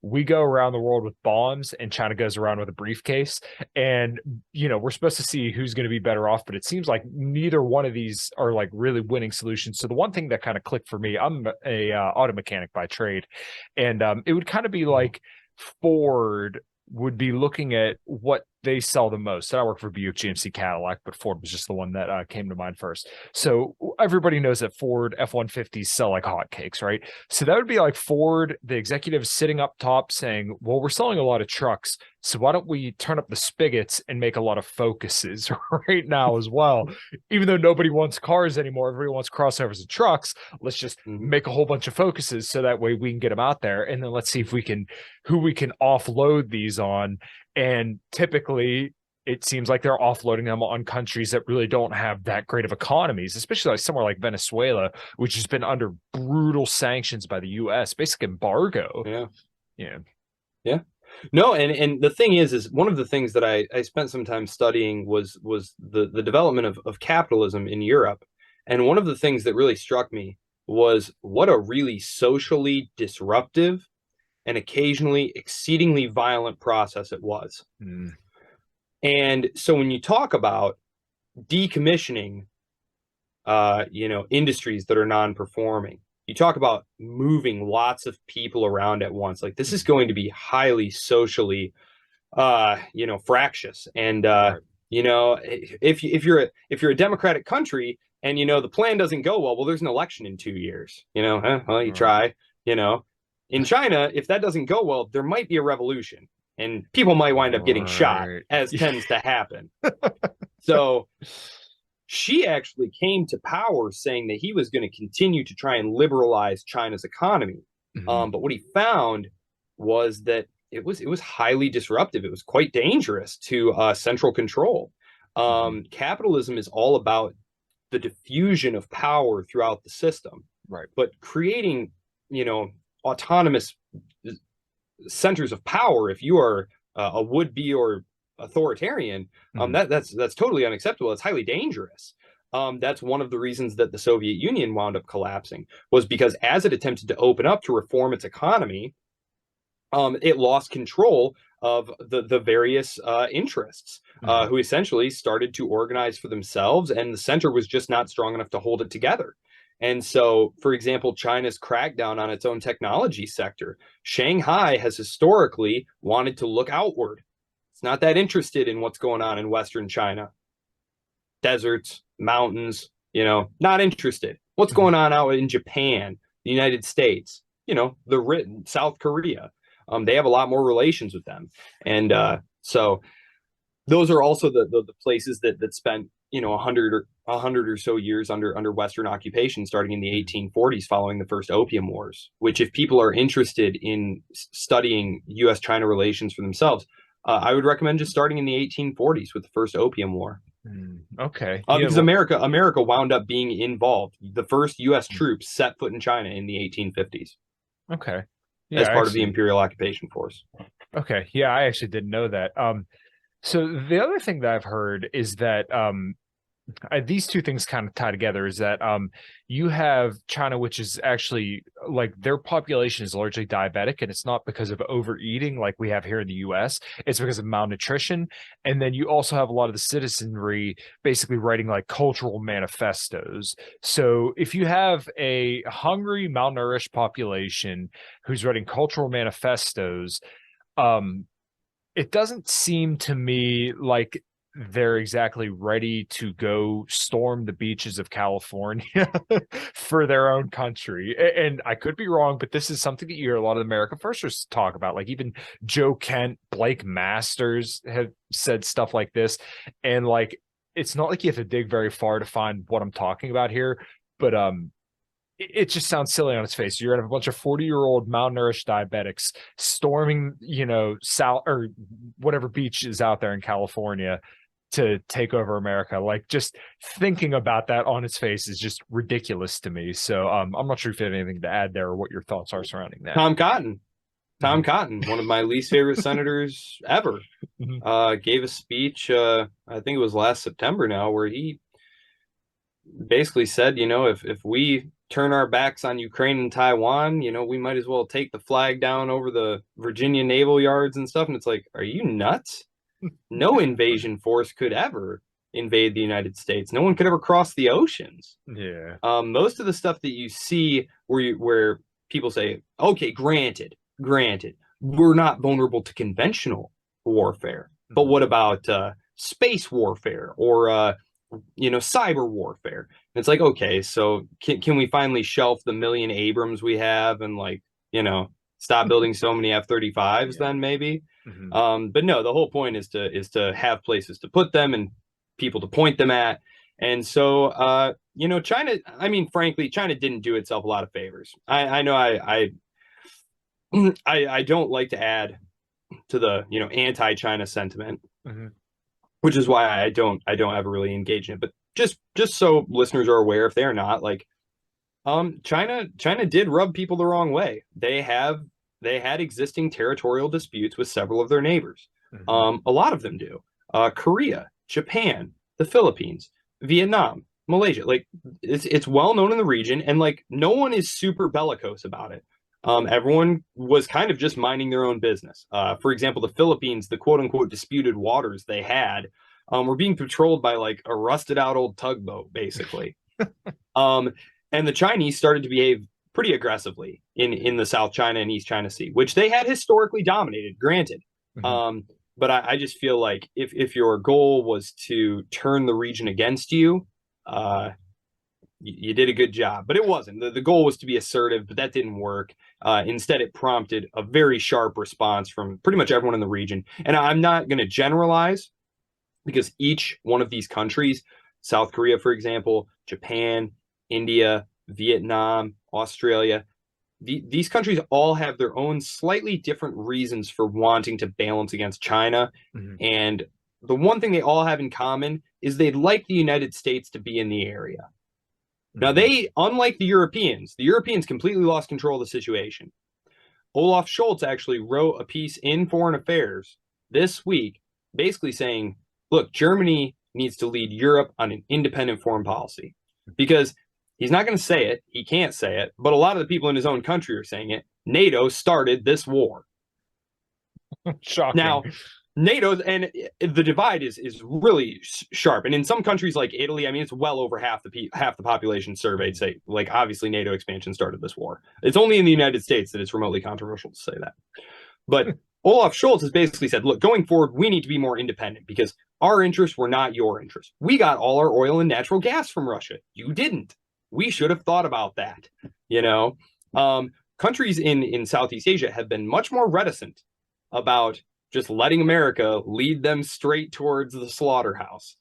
S2: we go around the world with bombs and China goes around with a briefcase, and we're supposed to see who's going to be better off, but it seems like neither one of these are like really winning solutions. So the one thing that kind of clicked for me, I'm a auto mechanic by trade, and it would kind of be like Ford would be looking at what they sell the most. So I work for Buick, GMC, Cadillac, but Ford was just the one that came to mind first. So everybody knows that Ford F-150s sell like hotcakes, right? So that would be like Ford, the executives sitting up top saying, well, we're selling a lot of trucks, so why don't we turn up the spigots and make a lot of Focuses right now as well? Even though nobody wants cars anymore, everybody wants crossovers and trucks. Let's just make a whole bunch of Focuses so that way we can get them out there. And then let's see if we can offload these on. And typically, it seems like they're offloading them on countries that really don't have that great of economies, especially like somewhere like Venezuela, which has been under brutal sanctions by the U.S., basic embargo.
S1: Yeah. No, and the thing is one of the things that I spent some time studying was the development of capitalism in Europe. And one of the things that really struck me was what a really socially disruptive and occasionally exceedingly violent process it was. And so when you talk about decommissioning, industries that are non-performing, you talk about moving lots of people around at once. Like this is going to be highly socially, fractious. And if you're a democratic country and the plan doesn't go well, there's an election in 2 years. You try. In China, if that doesn't go well, there might be a revolution and people might wind up getting shot, as tends to happen. So Xi actually came to power saying that he was going to continue to try and liberalize China's economy. But what he found was that it was highly disruptive. It was quite dangerous to central control. Capitalism is all about the diffusion of power throughout the system.
S2: Right.
S1: But creating, autonomous centers of power, if you are a would-be or authoritarian, that's totally unacceptable. It's highly dangerous. That's one of the reasons that the Soviet Union wound up collapsing, was because as it attempted to open up to reform its economy, it lost control of the various interests who essentially started to organize for themselves, and the center was just not strong enough to hold it together. And so, for example, China's crackdown on its own technology sector. Shanghai has historically wanted to look outward. It's not that interested in what's going on in Western China. Deserts, mountains, not interested. What's going on out in Japan, the United States, South Korea. They have a lot more relations with them. And so those are also the places that spent 100 or so years under Western occupation, starting in the 1840s following the first Opium Wars, which if people are interested in studying U.S.-China relations for themselves, I would recommend just starting in the 1840s with the first Opium War.
S2: Okay.
S1: Because America wound up being involved. The first U.S. troops set foot in China in the 1850s.
S2: Okay.
S1: As part of the Imperial Occupation Force.
S2: Okay. Yeah, I actually didn't know that. So the other thing that I've heard is that these two things kind of tie together, is that you have China, which is actually like their population is largely diabetic, and it's not because of overeating like we have here in the US, it's because of malnutrition. And then you also have a lot of the citizenry basically writing like cultural manifestos. So if you have a hungry, malnourished population who's writing cultural manifestos, it doesn't seem to me like they're exactly ready to go storm the beaches of California for their own country. And I could be wrong, but this is something that you hear a lot of America Firsters talk about. Like even Joe Kent, Blake Masters have said stuff like this. And like, it's not like you have to dig very far to find what I'm talking about here, but it just sounds silly on its face. You're gonna have a bunch of 40-year-old malnourished diabetics storming, South or whatever beach is out there in California to take over America. Like just thinking about that on its face is just ridiculous to me. So I'm not sure if you have anything to add there or what your thoughts are surrounding that.
S1: Tom Cotton. Tom Cotton, one of my least favorite senators ever, gave a speech, I think it was last September now, where he basically said, if we turn our backs on Ukraine and Taiwan, we might as well take the flag down over the Virginia naval yards and stuff. And it's like, are you nuts? No invasion force could ever invade the United States. No one could ever cross the oceans.
S2: Yeah.
S1: Most of the stuff that you see where people say, okay, granted, we're not vulnerable to conventional warfare, but what about space warfare or cyber warfare? And it's like, okay, so can we finally shelf the million Abrams we have and stop building so many F-35s then maybe? But no, the whole point is to have places to put them and people to point them at. And so China, frankly, China didn't do itself a lot of favors. I know I don't like to add to the anti-China sentiment, which is why I don't ever really engage in it. But just so listeners are aware, if they're not, China did rub people the wrong way. They had existing territorial disputes with several of their neighbors. A lot of them do. Korea, Japan, the Philippines, Vietnam, Malaysia. It's well known in the region, and no one is super bellicose about it. Everyone was kind of just minding their own business. For example, the Philippines, the quote unquote disputed waters they had, were being patrolled by a rusted out old tugboat, basically. And the Chinese started to behave pretty aggressively in the South China and East China Sea, which they had historically dominated, granted. But I just feel like if your goal was to turn the region against you, you did a good job. But it wasn't. The goal was to be assertive, but that didn't work. Instead, it prompted a very sharp response from pretty much everyone in the region. And I'm not going to generalize, because each one of these countries, South Korea, for example, Japan, India, Vietnam, Australia, these countries all have their own slightly different reasons for wanting to balance against China. And the one thing they all have in common is they'd like the United States to be in the area. Now, unlike the Europeans completely lost control of the situation. Olaf Scholz actually wrote a piece in Foreign Affairs this week, basically saying, look, Germany needs to lead Europe on an independent foreign policy, because he's not going to say it. He can't say it. But a lot of the people in his own country are saying it. NATO started this war.
S2: Shocking.
S1: Now, NATO's, and the divide is really sharp. And in some countries like Italy, it's well over half the population surveyed say, obviously NATO expansion started this war. It's only in the United States that it's remotely controversial to say that. But Olaf Scholz has basically said, look, going forward, we need to be more independent because our interests were not your interests. We got all our oil and natural gas from Russia. You didn't. We should have thought about that. Countries in Southeast Asia have been much more reticent about just letting America lead them straight towards the slaughterhouse.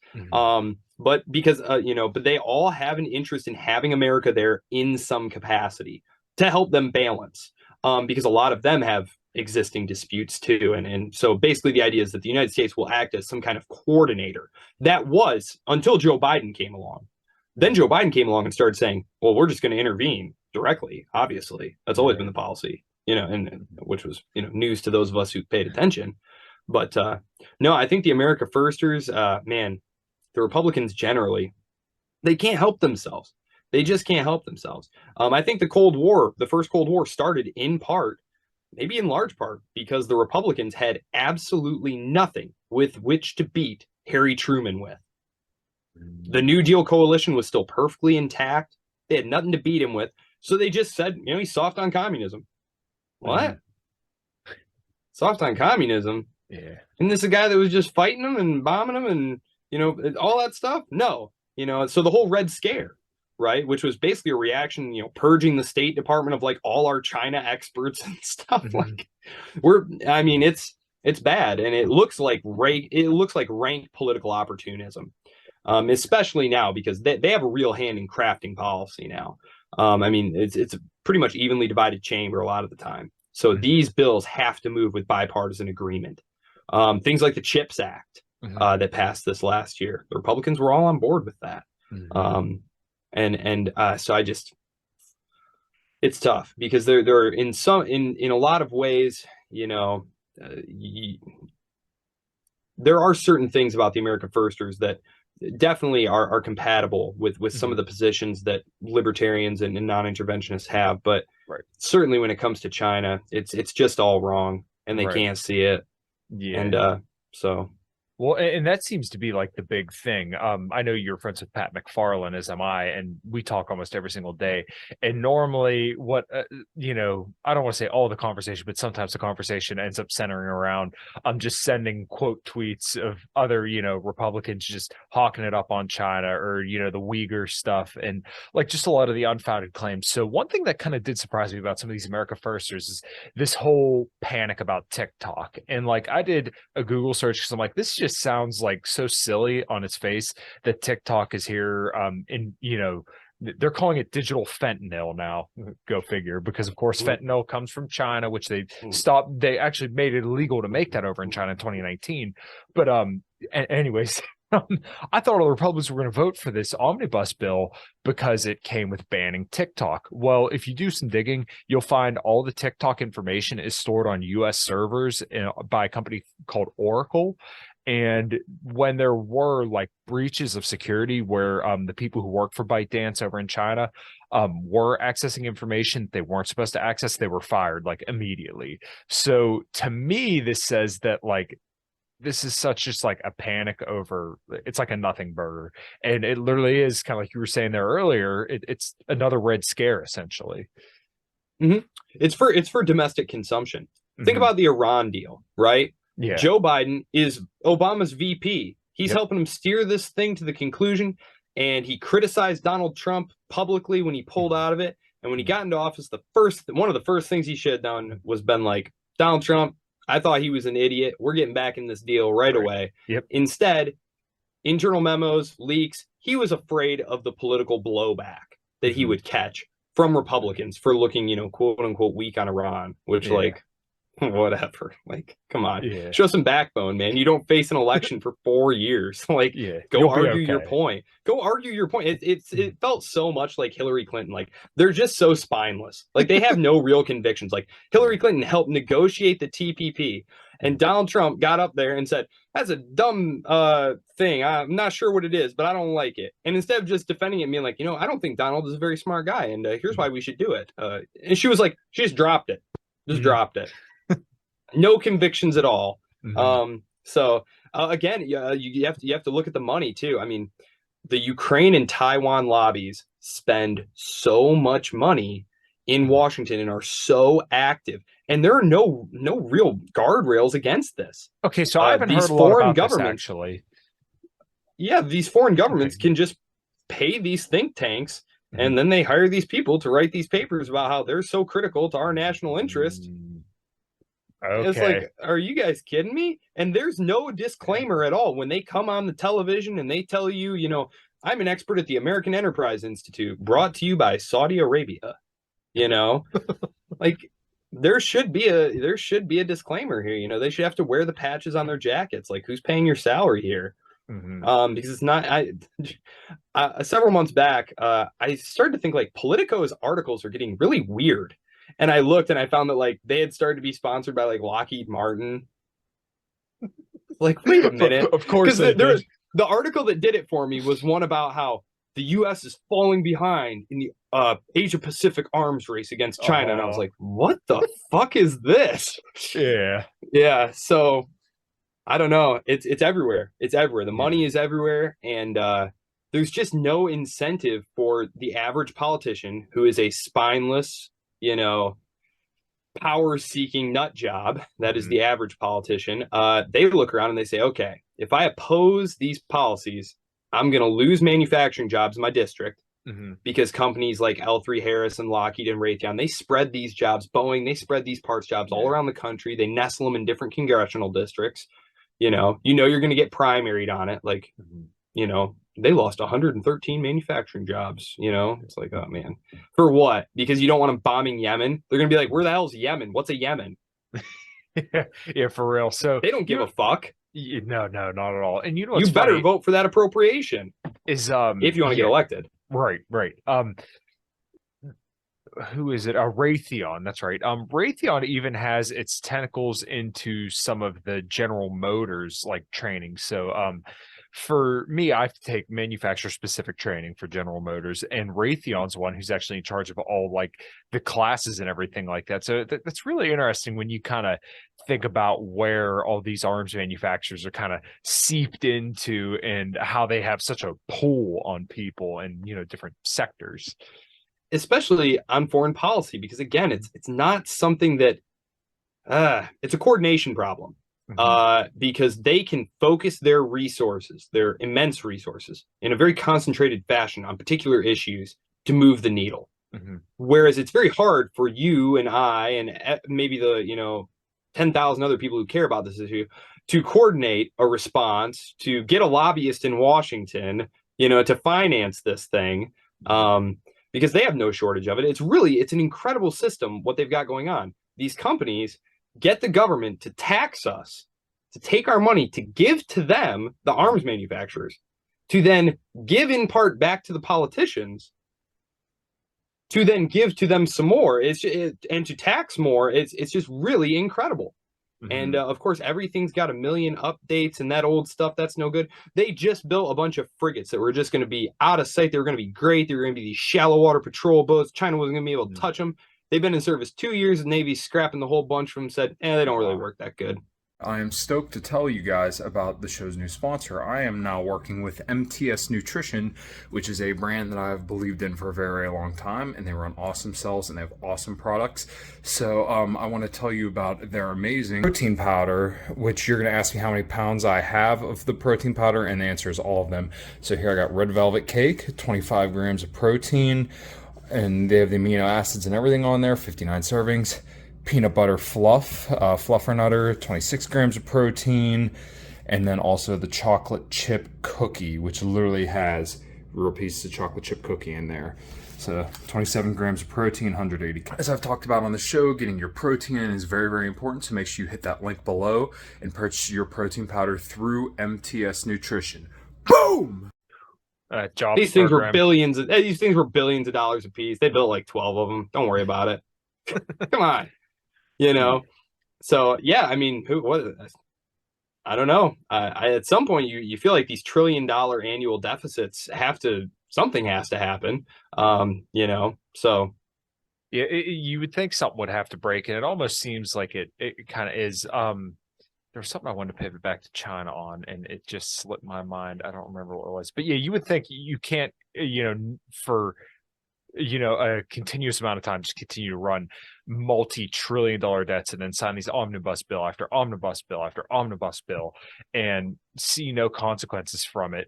S1: But because, but they all have an interest in having America there in some capacity to help them balance, because a lot of them have existing disputes too. And so basically the idea is that the United States will act as some kind of coordinator. That was until Joe Biden came along. Then Joe Biden came along and started saying, well, we're just going to intervene directly. Obviously, that's always been the policy, and which was, news to those of us who paid attention. But no, I think the America Firsters, the Republicans generally, they can't help themselves. They just can't help themselves. I think the first Cold War started in part, maybe in large part, because the Republicans had absolutely nothing with which to beat Harry Truman with. The New Deal coalition was still perfectly intact. They had nothing to beat him with. So they just said, he's soft on communism. What? Soft on communism?
S2: Yeah.
S1: Isn't this a guy that was just fighting them and bombing them and, all that stuff? No. So the whole Red Scare, right, which was basically a reaction, purging the State Department of all our China experts and stuff. It's bad. And it looks like rank political opportunism. Especially now because they have a real hand in crafting policy now. It's a pretty much evenly divided chamber a lot of the time. So these bills have to move with bipartisan agreement. Things like the CHIPS Act that passed this last year, the Republicans were all on board with that. So It's tough because there are in a lot of ways, there are certain things about the America Firsters that definitely are compatible with some of the positions that libertarians and non-interventionists have, but certainly when it comes to China, it's just all wrong, and they can't see it. And so.
S2: Well, and that seems to be like the big thing. I know you're friends with Pat McFarlane, as am I, and we talk almost every single day. And normally what, I don't want to say all the conversation, but sometimes the conversation ends up centering around just sending quote tweets of other, Republicans just hawking it up on China or, the Uyghur stuff and like just a lot of the unfounded claims. So one thing that kind of did surprise me about some of these America Firsters is this whole panic about TikTok. And like I did a Google search because I'm like, this just sounds like so silly on its face that TikTok is here. And they're calling it digital fentanyl now. Go figure, because of course fentanyl comes from China, which they stopped. They actually made it illegal to make that over in China in 2019. But anyways. I thought all the Republicans were going to vote for this omnibus bill because it came with banning TikTok. Well, if you do some digging, you'll find all the TikTok information is stored on U.S. servers by a company called Oracle. And when there were like breaches of security where the people who work for ByteDance over in China were accessing information they weren't supposed to access, they were fired like immediately. So to me, this says that like this is such just like a panic over, it's like a nothing burger. And it literally is kind of like you were saying there earlier, it's another Red Scare essentially.
S1: It's for domestic consumption. Think about the Iran deal, right? Yeah. Joe Biden is Obama's VP. He's helping him steer this thing to the conclusion. And he criticized Donald Trump publicly when he pulled out of it. And when he got into office, one of the first things he should have done was been like, Donald Trump, I thought he was an idiot. We're getting back in this deal right away. Instead, internal memos, leaks, he was afraid of the political blowback that he would catch from Republicans for looking, quote unquote, weak on Iran, which like, whatever. Like, come on, show some backbone, man. You don't face an election for 4 years. Like, go argue your point. Go argue your point. It felt so much like Hillary Clinton. Like, they're just so spineless. Like, they have no real convictions. Like, Hillary Clinton helped negotiate the TPP, and Donald Trump got up there and said, "That's a dumb thing. I'm not sure what it is, but I don't like it." And instead of just defending it, and being like, I don't think Donald is a very smart guy, and here's why we should do it. And she was like, she just dropped it. Dropped it. No convictions at all. So again, you have to look at the money too. I mean, the Ukraine and Taiwan lobbies spend so much money in Washington and are so active, and there are no real guardrails against this.
S2: Okay, so I haven't heard a lot about this actually.
S1: Yeah, these foreign governments can just pay these think tanks, and then they hire these people to write these papers about how they're so critical to our national interest. Okay. It's like, are you guys kidding me? And there's no disclaimer at all when they come on the television and they tell you, I'm an expert at the American Enterprise Institute, brought to you by Saudi Arabia. Like there should be a disclaimer here. They should have to wear the patches on their jackets. Like, who's paying your salary here? Because it's not. Several months back, I started to think like Politico's articles are getting really weird. And I looked and I found that like they had started to be sponsored by like Lockheed Martin. Like, wait a minute.
S2: Of course,
S1: the article that did it for me was one about how the U.S. is falling behind in the Asia Pacific arms race against China, and I was like, what the fuck is this? Yeah. So I don't know. It's everywhere. It's everywhere. The money is everywhere, and there's just no incentive for the average politician who is a spineless, power-seeking nut job. That is the average politician. They look around and they say, okay, if I oppose these policies, I'm going to lose manufacturing jobs in my district because companies like L3 Harris and Lockheed and Raytheon, they spread these jobs. Boeing, they spread these parts jobs all around the country. They nestle them in different congressional districts. You're going to get primaried on it. Like, they lost 113 manufacturing jobs. It's like, oh man, for what? Because you don't want them bombing Yemen. They're gonna be like, where the hell's Yemen? What's a Yemen?
S2: Yeah, for real. So
S1: they don't give a fuck.
S2: No, not at all. And you
S1: better vote for that appropriation
S2: is
S1: if you want to get elected.
S2: Right. who is it? Raytheon. That's right. Raytheon even has its tentacles into some of the General Motors like training. So, for me, I have to take manufacturer specific training for General Motors, and Raytheon's one who's actually in charge of all like the classes and everything like that. So that's really interesting when you kind of think about where all these arms manufacturers are kind of seeped into and how they have such a pull on people and, you know, different sectors.
S1: Especially on foreign policy, because again, it's not something that it's a coordination problem. Because they can focus their resources, their immense resources, in a very concentrated fashion on particular issues to move the needle. Whereas it's very hard for you and I and maybe the, you know, 10,000 other people who care about this issue to coordinate a response, to get a lobbyist in Washington, you know, to finance this thing, because they have no shortage of it. It's an incredible system what they've got going on. These companies get the government to tax us, to take our money, to give to them, the arms manufacturers, to then give in part back to the politicians, to then give to them some more, and to tax more. It's just really incredible. And of course, everything's got a million updates, and that old stuff, that's no good. They just built a bunch of frigates that were just going to be out of sight. They were going to be great. They were going to be these shallow water patrol boats. China wasn't going to be able to touch them. They've been in service 2 years. The Navy's scrapping the whole bunch of them, said, they don't really work that good.
S5: I am stoked to tell you guys about the show's new sponsor. I am now working with MTS Nutrition, which is a brand that I've believed in for a very long time, and they run awesome cells and they have awesome products. So I want to tell you about their amazing protein powder, which you're going to ask me how many pounds I have of the protein powder, and the answer is all of them. So here I got red velvet cake, 25 grams of protein, and they have the amino acids and everything on there, 59 servings. Peanut butter fluff, Fluffernutter, 26 grams of protein. And then also the chocolate chip cookie, which literally has real pieces of chocolate chip cookie in there. So 27 grams of protein, 180 calories. As I've talked about on the show, getting your protein in is very, very important. So make sure you hit that link below and purchase your protein powder through MTS Nutrition. Boom!
S1: These things were billions of dollars a piece. They built like 12 of them. Don't worry about it. Come on. You know, so yeah, I mean, I don't know. At some point, you feel like these $1 trillion annual deficits something has to happen. You know, so
S2: yeah, you would think something would have to break, and it almost seems like it kind of is. There's something I wanted to pivot back to China on, and it just slipped my mind. I don't remember what it was, but yeah, you would think you can't, you know, for a continuous amount of time, just continue to run multi-trillion-dollar debts and then sign these omnibus bill after omnibus bill after omnibus bill and see no consequences from it.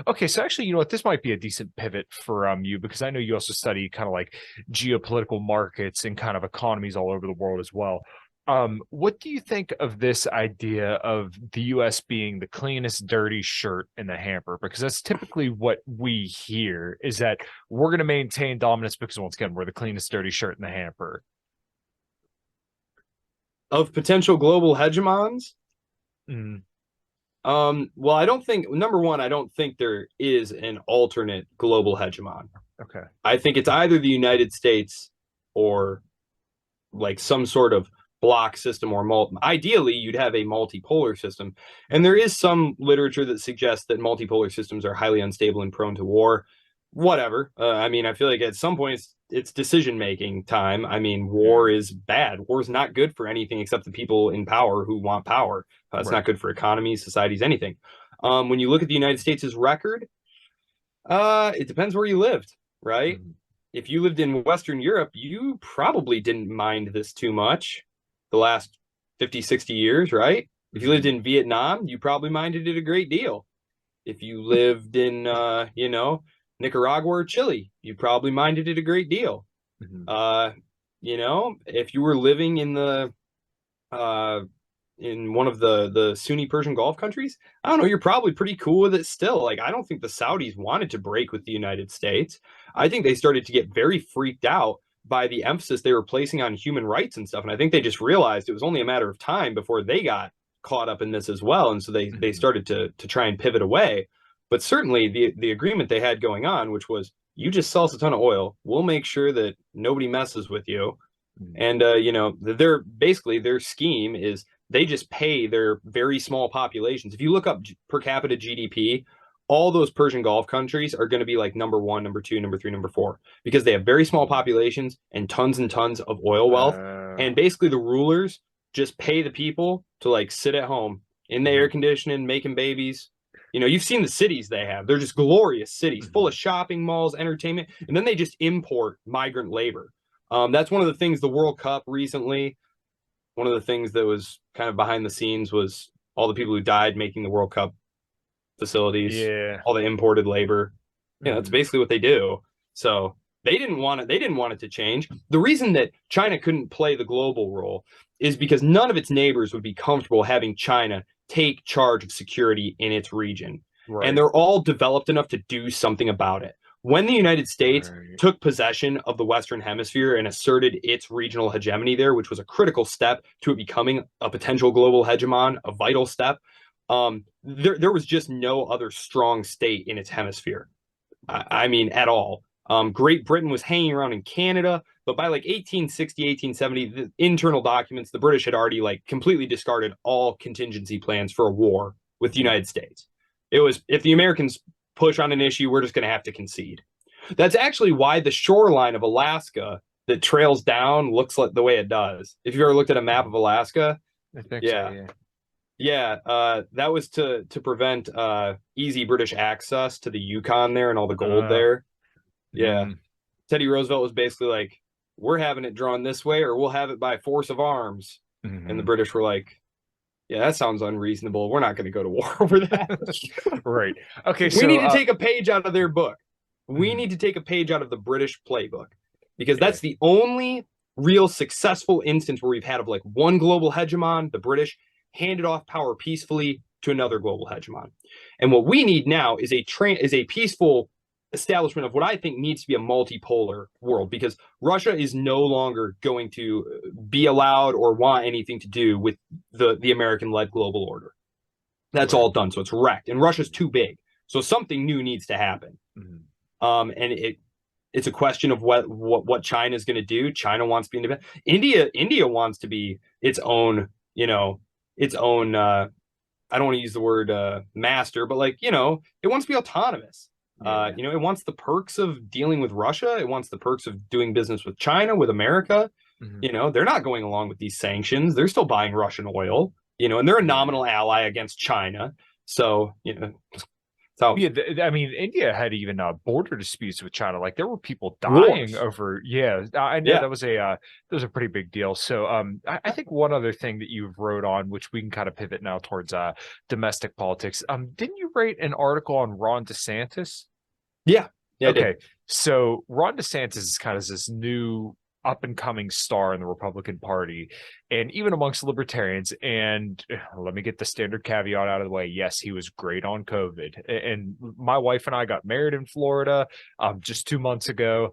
S2: Okay, so actually, you know what, this might be a decent pivot for you, because I know you also study kind of like geopolitical markets and kind of economies all over the world as well. What do you think of this idea of the U.S. being the cleanest dirty shirt in the hamper? Because that's typically what we hear, is that we're going to maintain dominance because, once again, we're the cleanest dirty shirt in the hamper.
S1: Of potential global hegemons? Well, I don't think, number one, I don't think there is an alternate global hegemon.
S2: Okay.
S1: I think it's either the United States or like some sort of block system, or ideally you'd have a multipolar system. And there is some literature that suggests that multipolar systems are highly unstable and prone to war. Whatever. I mean, I feel like at some point it's decision-making time. I mean, war is bad. War is not good for anything except the people in power who want power. It's not good for economies, societies, anything. When you look at the United States' record, it depends where you lived, right? If you lived in Western Europe, you probably didn't mind this too much the last 50, 60 years, right? If you lived in Vietnam, you probably minded it a great deal. If you lived in, Nicaragua or Chile, you probably minded it a great deal. If you were living in in one of the Sunni Persian Gulf countries, I don't know, you're probably pretty cool with it still. Like, I don't think the Saudis wanted to break with the United States. I think they started to get very freaked out by the emphasis they were placing on human rights and stuff. And I think they just realized it was only a matter of time before they got caught up in this as well. And so they started to try and pivot away. But certainly the agreement they had going on, which was you just sell us a ton of oil. We'll make sure that nobody messes with you. And, their scheme is they just pay their very small populations. If you look up per capita GDP, all those Persian Gulf countries are going to be like number 1, number 2, number 3, number 4, because they have very small populations and tons of oil wealth. And basically the rulers just pay the people to like sit at home in the air conditioning, making babies. You've seen the cities they have. They're just glorious cities full of shopping malls, entertainment, and then they just import migrant labor. That's one of the things the World Cup recently, one of the things that was kind of behind the scenes was all the people who died making the World Cup facilities, all the imported labor. That's basically what they do. So they didn't want it to change. The reason that China couldn't play the global role is because none of its neighbors would be comfortable having China take charge of security in its region. Right. And they're all developed enough to do something about it. When the United States took possession of the Western Hemisphere and asserted its regional hegemony there, which was a critical step to it becoming a potential global hegemon, a vital step, there was just no other strong state in its hemisphere. I mean, at all. Great Britain was hanging around in Canada, but by like 1860, 1870, the internal documents, the British had already like completely discarded all contingency plans for a war with the United States. It was, if the Americans push on an issue, we're just going to have to concede. That's actually why the shoreline of Alaska that trails down looks like the way it does. If you've ever looked at a map of Alaska,
S2: I think so,
S1: that was to prevent easy British access to the Yukon there and all the gold there. Teddy Roosevelt was basically like, we're having it drawn this way or we'll have it by force of arms. And the British were like, yeah, that sounds unreasonable. We're not going to go to war over that.
S2: Right. Okay.
S1: We need to take a page out of their book. We need to take a page out of the British playbook, because that's the only real successful instance where we've had of like one global hegemon, the British, handed off power peacefully to another global hegemon. And what we need now is a peaceful establishment of what I think needs to be a multipolar world, because Russia is no longer going to be allowed or want anything to do with the American-led global order. That's all done. So it's wrecked, and Russia's too big. So something new needs to happen. And it's a question of what China is going to do. China wants to be independent. India wants to be its own, its own. I don't want to use the word master, but like, it wants to be autonomous. It wants the perks of dealing with Russia. It wants the perks of doing business with China, with America. They're not going along with these sanctions. They're still buying Russian oil, and they're a nominal ally against China. So, so
S2: I mean, India had even border disputes with China. Like there were people dying over. I know that was a pretty big deal. So I think one other thing that you wrote on, which we can kind of pivot now towards domestic politics. Didn't you write an article on Ron DeSantis?
S1: Yeah.
S2: Okay. So Ron DeSantis is kind of this new up and coming star in the Republican Party, and even amongst libertarians. And let me get the standard caveat out of the way. Yes, he was great on COVID. And my wife and I got married in Florida just 2 months ago.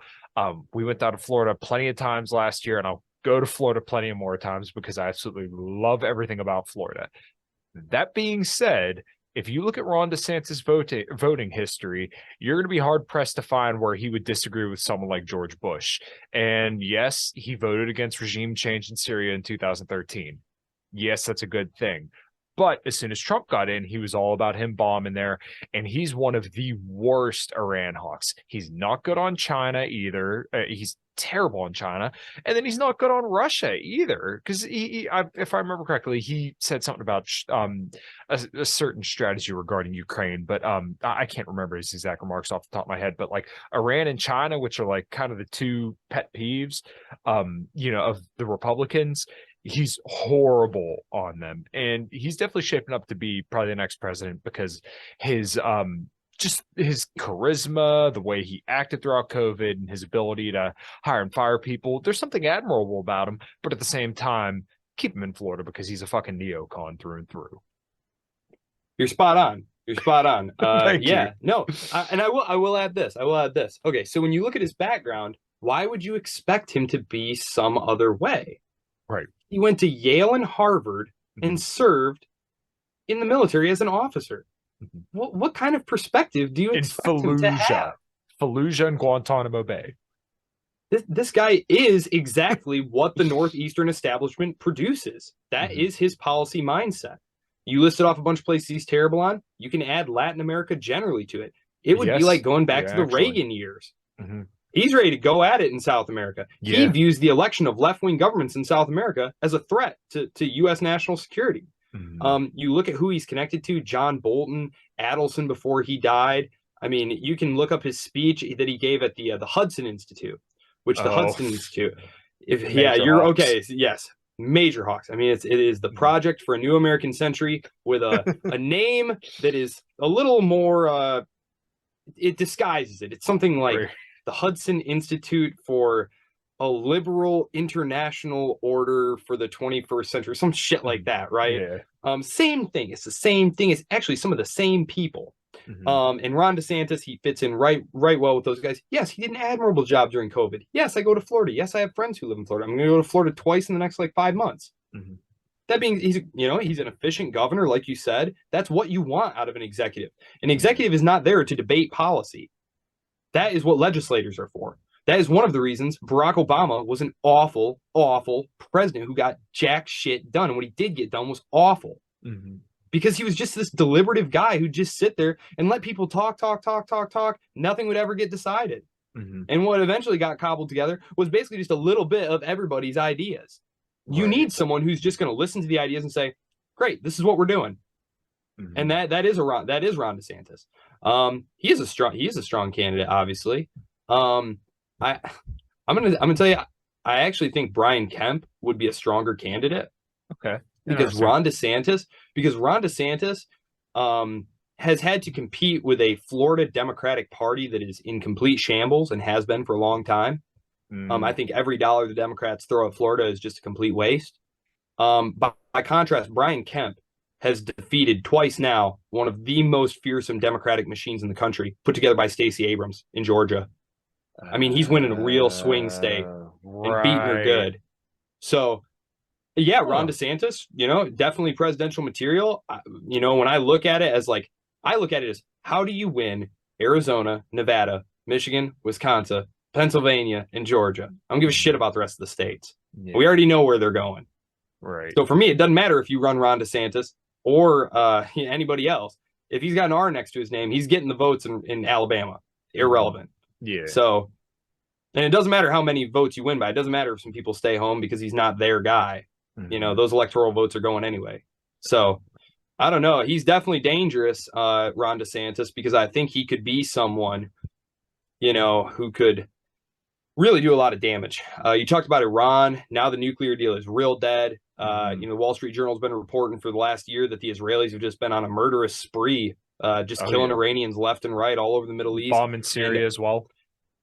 S2: We went down to Florida plenty of times last year, and I'll go to Florida plenty of more times because I absolutely love everything about Florida. That being said, if you look at Ron DeSantis' voting history, you're going to be hard-pressed to find where he would disagree with someone like George Bush. And yes, he voted against regime change in Syria in 2013. Yes, that's a good thing. But as soon as Trump got in, he was all about him bombing there. And he's one of the worst Iran hawks. He's not good on China either. He's terrible on China. And then he's not good on Russia either. Because if I remember correctly, he said something about a certain strategy regarding Ukraine. But I can't remember his exact remarks off the top of my head. But like Iran and China, which are like kind of the two pet peeves, of the Republicans, he's horrible on them, and he's definitely shaping up to be probably the next president because his just his charisma, the way he acted throughout COVID, and his ability to hire and fire people. There's something admirable about him, but at the same time, keep him in Florida because he's a fucking neocon through and through.
S1: You're spot on. You're spot on.
S2: Thank you.
S1: No, and I will add this. Okay, so when you look at his background, why would you expect him to be some other way?
S2: Right.
S1: He went to Yale and Harvard and served in the military as an officer. What kind of perspective do you expect him to have?
S2: Fallujah and Guantanamo Bay.
S1: This guy is exactly what the Northeastern establishment produces. That is his policy mindset. You listed off a bunch of places he's terrible on. You can add Latin America generally to it. It would be like going back to the Reagan years. He's ready to go at it in South America. He views the election of left-wing governments in South America as a threat to U.S. national security. You look at who he's connected to, John Bolton, Adelson before he died. I mean, you can look up his speech that he gave at the Hudson Institute, which the Hudson Institute, you're hawks. Okay. Yes. Major hawks. I mean, it is the Project for a New American Century with a name that is a little more, it disguises it. It's something like the Hudson Institute for a Liberal International Order for the 21st Century, some shit like that, right? Same thing. It's the same thing. It's actually some of the same people. And Ron DeSantis, he fits in right well with those guys. Yes, he did an admirable job during COVID. Yes, I go to Florida. Yes, I have friends who live in Florida. I'm going to go to Florida twice in the next 5 months. That being, he's an efficient governor, like you said. That's what you want out of an executive. An executive is not there to debate policy. That is what legislators are for. That is one of the reasons Barack Obama was an awful, awful president who got jack shit done. And what he did get done was awful. Because he was just this deliberative guy who'd just sit there and let people talk. Nothing would ever get decided. And what eventually got cobbled together was basically just a little bit of everybody's ideas. You need someone who's just going to listen to the ideas and say, great, this is what we're doing. And that is Ron DeSantis. He is a strong candidate, obviously. I'm gonna tell you, I actually think Brian Kemp would be a stronger candidate.
S2: Okay.
S1: Because Ron DeSantis has had to compete with a Florida Democratic Party that is in complete shambles and has been for a long time. I think every dollar the Democrats throw at Florida is just a complete waste. By contrast, Brian Kemp has defeated twice now one of the most fearsome Democratic machines in the country, put together by Stacey Abrams in Georgia. I mean, he's winning a real swing state and beating her good. So, yeah, Ron DeSantis, definitely presidential material. When I look at it as how do you win Arizona, Nevada, Michigan, Wisconsin, Pennsylvania, and Georgia? I don't give a shit about the rest of the states. We already know where they're going.
S2: Right.
S1: So for me, it doesn't matter if you run Ron DeSantis or anybody else. If he's got an R next to his name, he's getting the votes in Alabama. Irrelevant.
S2: Yeah.
S1: So, and it doesn't matter how many votes you win by. It doesn't matter if some people stay home because he's not their guy. Those electoral votes are going anyway. So, I don't know. He's definitely dangerous, Ron DeSantis, because I think he could be someone, who could really do a lot of damage. You talked about Iran. Now the nuclear deal is real dead. The Wall Street Journal has been reporting for the last year that the Israelis have just been on a murderous spree, killing Iranians left and right all over the Middle East.
S2: Bombing Syria as well.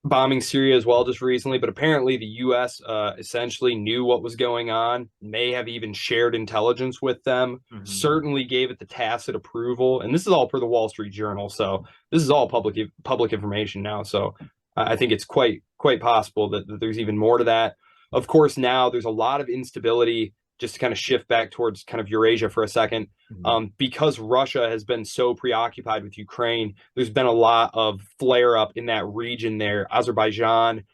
S1: Bombing Syria as well just recently. But apparently the U.S. Essentially knew what was going on, may have even shared intelligence with them, certainly gave it the tacit approval. And this is all per the Wall Street Journal. So this is all public information now. So I think it's quite possible that there's even more to that. Of course, now there's a lot of instability, just to kind of shift back towards kind of Eurasia for a second. Because Russia has been so preoccupied with Ukraine, there's been a lot of flare up in that region there. Azerbaijan,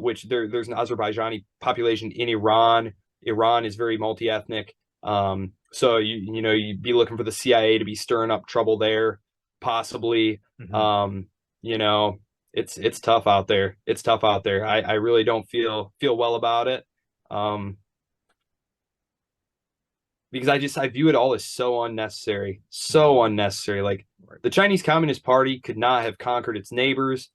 S1: which there's an Azerbaijani population in Iran. Iran is very multi-ethnic. So you'd be looking for the CIA to be stirring up trouble there, possibly. It's tough out there. It's tough out there. I really don't feel well about it. Because I view it all as so unnecessary. Like the Chinese Communist Party could not have conquered its neighbors.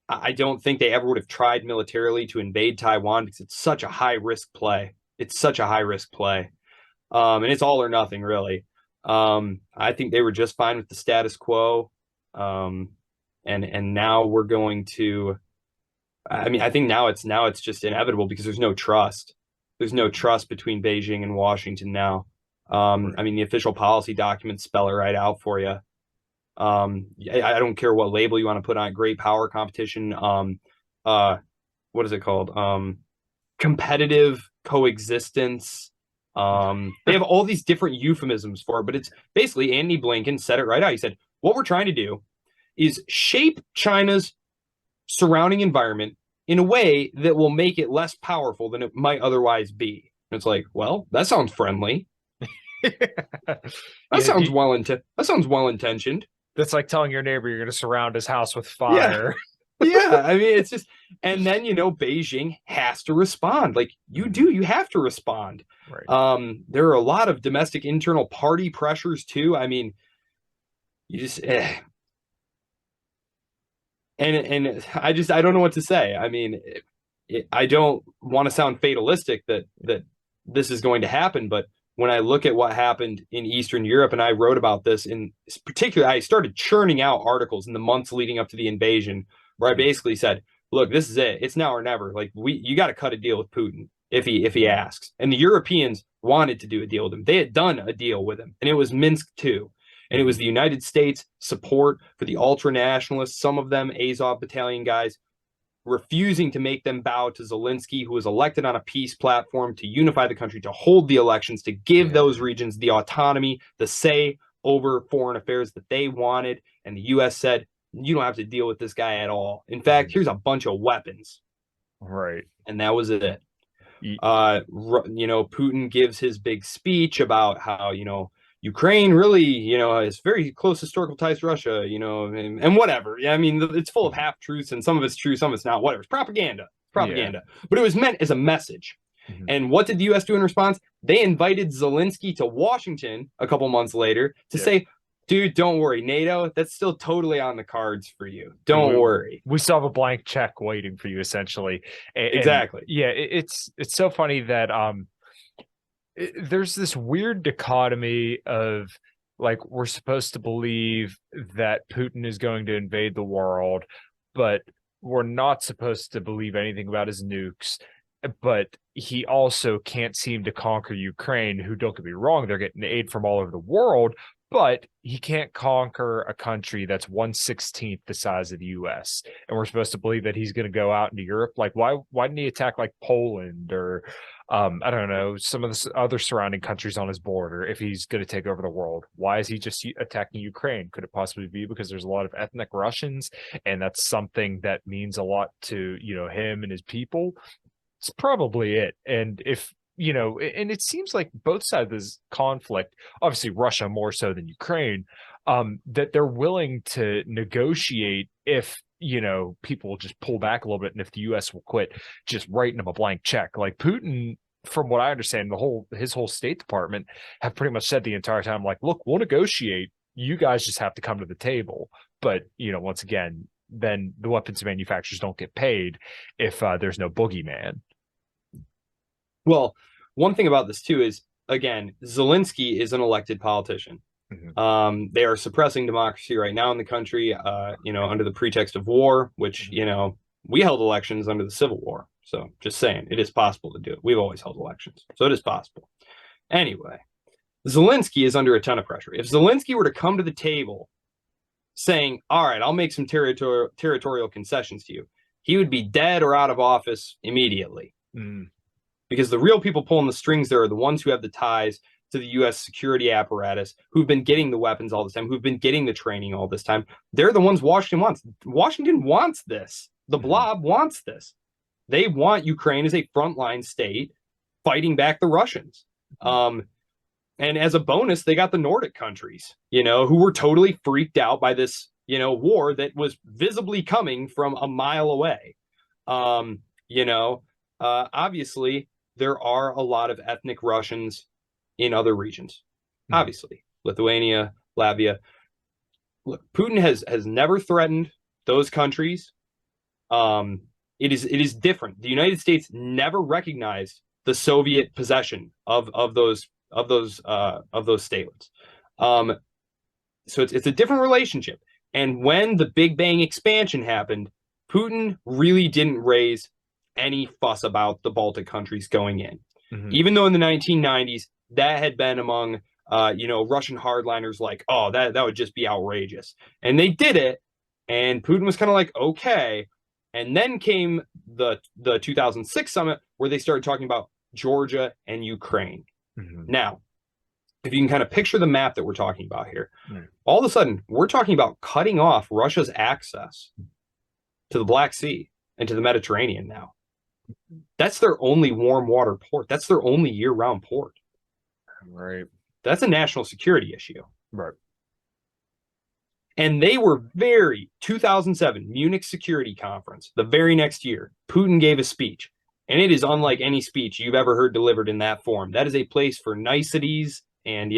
S1: I don't think they ever would have tried militarily to invade Taiwan because it's such a high risk play. And it's all or nothing, really. I think they were just fine with the status quo. And now we're going to, I think now it's just inevitable because there's no trust. There's no trust between Beijing and Washington now. The official policy documents spell it right out for you. I don't care what label you want to put on it. Great power competition. What is it called? Competitive coexistence. They have all these different euphemisms for it, but it's basically Anthony Blinken said it right out. He said, what we're trying to do is shape China's surrounding environment in a way that will make it less powerful than it might otherwise be. And it's like, well, that sounds friendly. That sounds well intentioned.
S2: That's like telling your neighbor you're going to surround his house with fire.
S1: Yeah, I mean, it's just, and then, Beijing has to respond. Like, you have to respond.
S2: Right.
S1: There are a lot of domestic internal party pressures too. I mean, you just, and I don't know what to say. I mean, I don't want to sound fatalistic that this is going to happen, but when I look at what happened in Eastern Europe, and I wrote about this in particular, I started churning out articles in the months leading up to the invasion, where I basically said, look, this is it. It's now or never. Like, you got to cut a deal with Putin if he asks. And the Europeans wanted to do a deal with him. They had done a deal with him, and it was Minsk II. And it was the United States support for the ultra-nationalists, some of them Azov battalion guys, refusing to make them bow to Zelensky, who was elected on a peace platform to unify the country, to hold the elections, to give those regions the autonomy, the say over foreign affairs that they wanted. And the U.S. said, you don't have to deal with this guy at all. In fact, here's a bunch of weapons.
S2: Right.
S1: And that was it. Putin gives his big speech about how, Ukraine really, is very close historical ties to Russia, and whatever. Yeah, I mean, it's full of half truths, and some of it's true, some of it's not. Whatever. It's propaganda. Yeah. But it was meant as a message. Mm-hmm. And what did the U.S. do in response? They invited Zelensky to Washington a couple months later to say, dude, don't worry, NATO, that's still totally on the cards for you. Don't worry.
S2: We still have a blank check waiting for you, essentially.
S1: Exactly.
S2: It's so funny that there's this weird dichotomy of, like, we're supposed to believe that Putin is going to invade the world, but we're not supposed to believe anything about his nukes. But he also can't seem to conquer Ukraine, who, don't get me wrong, they're getting aid from all over the world, but he can't conquer a country that's 1/16 the size of the U.S. And we're supposed to believe that he's going to go out into Europe. Like, why didn't he attack like Poland or I don't know, some of the other surrounding countries on his border if he's going to take over the world? Why is he just attacking Ukraine? Could it possibly be because there's a lot of ethnic Russians, and that's something that means a lot to him and his people? It's probably it. And if and it seems like both sides of this conflict, obviously Russia more so than Ukraine, that they're willing to negotiate if, people will just pull back a little bit, and if the U.S. will quit just writing them a blank check. Like, Putin, from what I understand, his whole State Department have pretty much said the entire time, like, look, we'll negotiate. You guys just have to come to the table. But, once again, then the weapons manufacturers don't get paid if there's no boogeyman.
S1: Well, one thing about this too is, again, Zelensky is an elected politician. Mm-hmm. They are suppressing democracy right now in the country, under the pretext of war, which, we held elections under the Civil War. So just saying, it is possible to do it. We've always held elections, so it is possible. Anyway, Zelensky is under a ton of pressure. If Zelensky were to come to the table saying, all right, I'll make some territorial concessions to you, he would be dead or out of office immediately. Mm. Because the real people pulling the strings there are the ones who have the ties to the U.S. security apparatus, who've been getting the weapons all this time, who've been getting the training all this time. They're the ones Washington wants. Washington wants this. The blob wants this. They want Ukraine as a frontline state fighting back the Russians. And as a bonus, they got the Nordic countries, who were totally freaked out by this, war that was visibly coming from a mile away. Obviously, there are a lot of ethnic Russians in other regions. Obviously, Lithuania, Latvia. Look, Putin has never threatened those countries. It is different. The United States never recognized the Soviet possession of those statelets. So it's a different relationship. And when the Big Bang expansion happened, Putin really didn't raise any fuss about the Baltic countries going in. Mm-hmm. Even though in the 1990s, that had been among, Russian hardliners like, oh, that would just be outrageous. And they did it. And Putin was kind of like, okay. And then came the 2006 summit where they started talking about Georgia and Ukraine. Mm-hmm. Now, if you can kind of picture the map that we're talking about here, all of a sudden, we're talking about cutting off Russia's access to the Black Sea and to the Mediterranean now. That's their only warm water port. That's their only year-round port.
S2: Right.
S1: That's a national security issue.
S2: Right.
S1: And they were 2007 Munich Security Conference, the very next year, Putin gave a speech. And it is unlike any speech you've ever heard delivered in that form. That is a place for niceties and,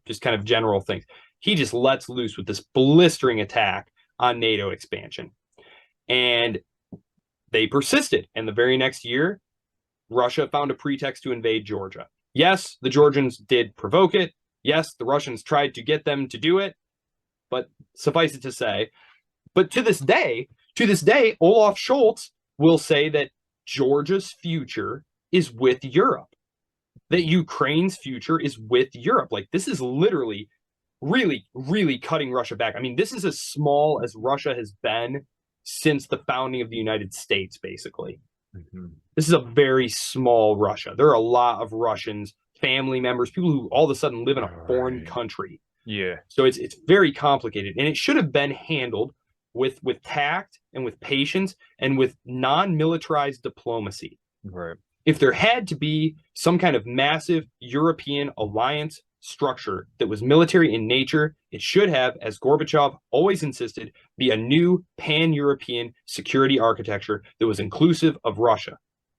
S1: just kind of general things. He just lets loose with this blistering attack on NATO expansion. And they persisted. And the very next year, Russia found a pretext to invade Georgia. Yes, the Georgians did provoke it. Yes, the Russians tried to get them to do it. But suffice it to say, but to this day, Olaf Scholz will say that Georgia's future is with Europe, that Ukraine's future is with Europe. Like, this is literally really, really cutting Russia back. I mean, this is as small as Russia has been since the founding of the United States, basically.
S2: Mm-hmm.
S1: This is a very small Russia. There are a lot of Russians, family members, people who all of a sudden live in a foreign country.
S2: Yeah.
S1: So it's very complicated, and it should have been handled with tact and with patience and with non-militarized diplomacy.
S2: Right.
S1: If there had to be some kind of massive European alliance structure that was military in nature, it should have, as Gorbachev always insisted, be a new pan-European security architecture that was inclusive of Russia.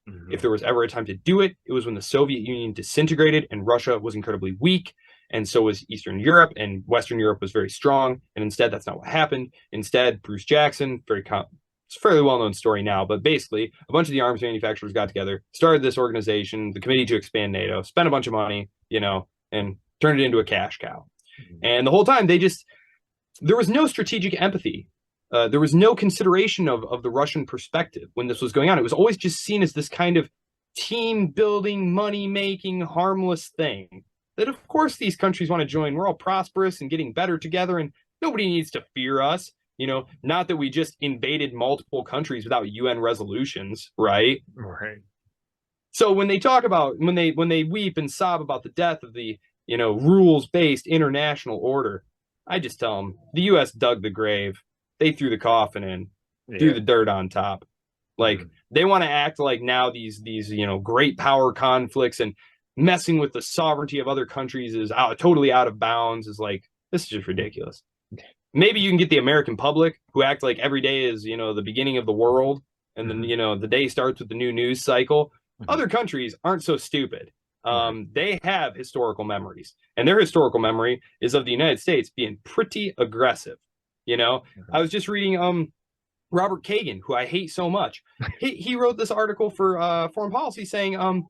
S1: Mm-hmm. If there was ever a time to do it, it was when the Soviet Union disintegrated and Russia was incredibly weak. And so was Eastern Europe, and Western Europe was very strong. And instead, that's not what happened. Instead, Bruce Jackson, it's a fairly well-known story now, but basically, a bunch of the arms manufacturers got together, started this organization, the Committee to Expand NATO, spent a bunch of money, and turned it into a cash cow. Mm-hmm. And the whole time, there was no strategic empathy. There was no consideration of the Russian perspective when this was going on. It was always just seen as this kind of team-building, money-making, harmless thing that, of course, these countries want to join. We're all prosperous and getting better together, and nobody needs to fear us. Not that we just invaded multiple countries without UN resolutions, right?
S2: Right.
S1: So when they talk about, when they weep and sob about the death of the, rules-based international order, I just tell them the U.S. dug the grave. They threw the coffin in, threw the dirt on top. Like, they want to act like now these great power conflicts and messing with the sovereignty of other countries is totally out of bounds. Is like, this is just ridiculous. Maybe you can get the American public who act like every day is, the beginning of the world. And then, the day starts with the new news cycle. Other countries aren't so stupid. They have historical memories, and their historical memory is of the United States being pretty aggressive. I was just reading Robert Kagan, who I hate so much. He wrote this article for Foreign Policy saying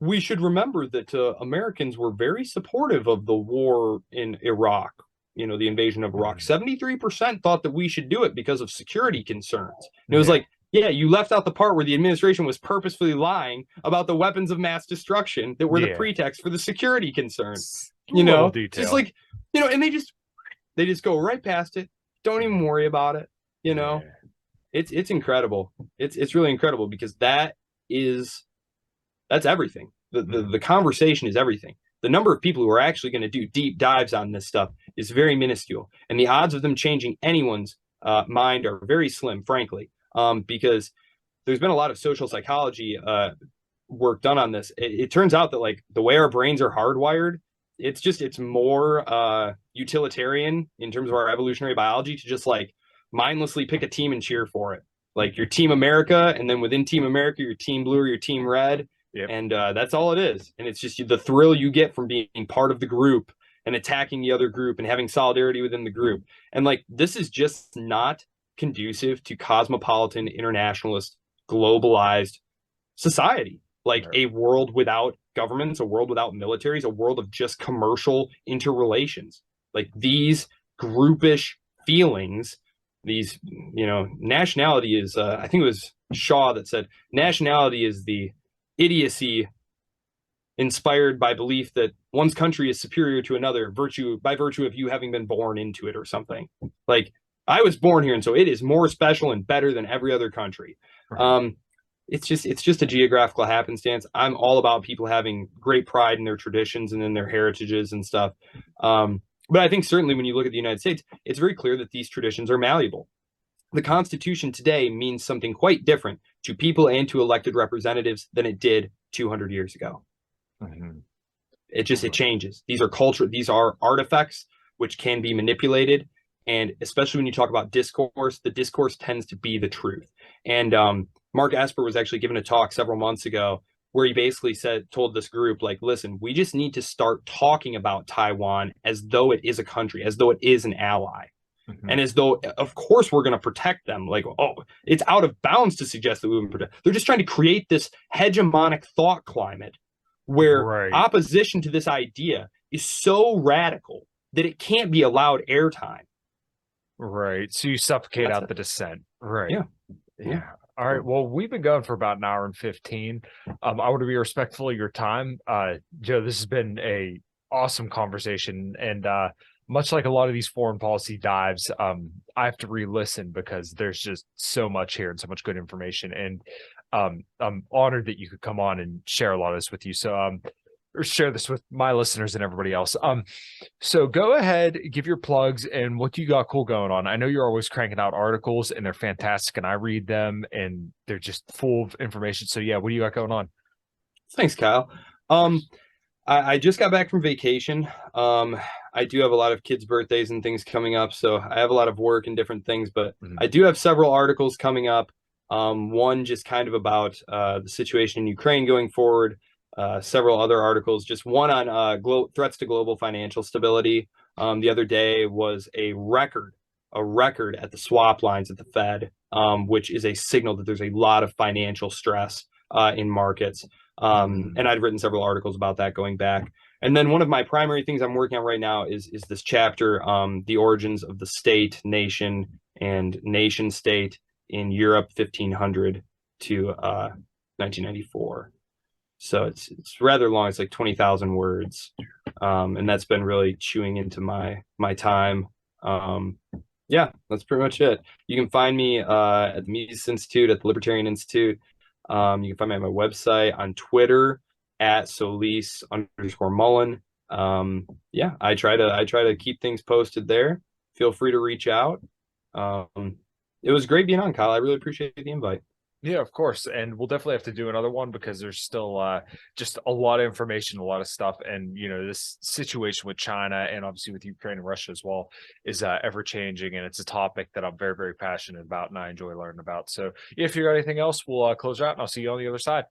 S1: we should remember that Americans were very supportive of the war in Iraq, the invasion of Iraq. 73% thought that we should do it because of security concerns. And it was like, yeah, you left out the part where the administration was purposefully lying about the weapons of mass destruction that were the pretext for the security concerns.
S2: Detail.
S1: Just like, and they just go right past it. Don't even worry about it. It's incredible. It's really incredible because that's everything. The conversation is everything. The number of people who are actually going to do deep dives on this stuff is very minuscule. And the odds of them changing anyone's mind are very slim, frankly, because there's been a lot of social psychology work done on this. It turns out that, like, the way our brains are hardwired, it's more utilitarian in terms of our evolutionary biology to just, like, mindlessly pick a team and cheer for it. Like, your Team America, and then within Team America, your Team Blue or your Team Red. Yep. And that's all it is. And it's just the thrill you get from being part of the group and attacking the other group and having solidarity within the group. And, like, this is just not conducive to cosmopolitan, internationalist, globalized society. Like, a world without governments, a world without militaries, a world of just commercial interrelations. Like, these groupish feelings, these, nationality is, I think it was Shaw that said, nationality is the idiocy inspired by belief that one's country is superior to another by virtue of you having been born into it or something. Like, I was born here, and so it is more special and better than every other country. It's just a geographical happenstance. I'm all about people having great pride in their traditions and in their heritages and stuff. But I think certainly when you look at the United States, it's very clear that these traditions are malleable. the Constitution today means something quite different to people and to elected representatives than it did 200 years ago.
S2: Mm-hmm.
S1: It changes. These are artifacts which can be manipulated. And especially when you talk about discourse, the discourse tends to be the truth. And Mark Esper was actually giving a talk several months ago where he basically told this group, like, listen, we just need to start talking about Taiwan as though it is a country, as though it is an ally. Mm-hmm. And as though, of course, we're going to protect them. Like, oh, it's out of bounds to suggest that we would protect. They're just trying to create this hegemonic thought climate where opposition to this idea is so radical that it can't be allowed airtime.
S2: Right. So you suffocate out the dissent. Right. Yeah. All right. Well, we've been going for about an hour and 15. I want to be respectful of your time. Joe, this has been a awesome conversation. And much like a lot of these foreign policy dives, I have to re-listen because there's just so much here and so much good information. And I'm honored that you could come on and share a lot of this with you. So or share this with my listeners and everybody else. So go ahead, give your plugs and what you got cool going on. I know you're always cranking out articles and they're fantastic and I read them and they're just full of information. So yeah, what do you got going on?
S1: Thanks, Kyle. I just got back from vacation. I do have a lot of kids' birthdays and things coming up, so I have a lot of work and different things, but I do have several articles coming up. One just kind of about the situation in Ukraine going forward, several other articles, just one on threats to global financial stability. The other day was a record at the swap lines at the Fed, which is a signal that there's a lot of financial stress in markets. And I'd written several articles about that going back. And then one of my primary things I'm working on right now is this chapter, the origins of the state, nation, and nation state in Europe, 1500 to 1994. So it's rather long. It's like 20,000 words. And that's been really chewing into my time. Yeah, that's pretty much it. You can find me at the Mises Institute, at the Libertarian Institute. You can find me at my website, on Twitter at Solis_Mullen. Yeah, I try to keep things posted there. Feel free to reach out. It was great being on, Kyle. I really appreciate the invite.
S2: Yeah, of course. And we'll definitely have to do another one because there's still just a lot of information, a lot of stuff. And, you know, this situation with China and obviously with Ukraine and Russia as well is ever changing. And it's a topic that I'm very, very passionate about and I enjoy learning about. So if you got anything else, we'll close out and I'll see you on the other side.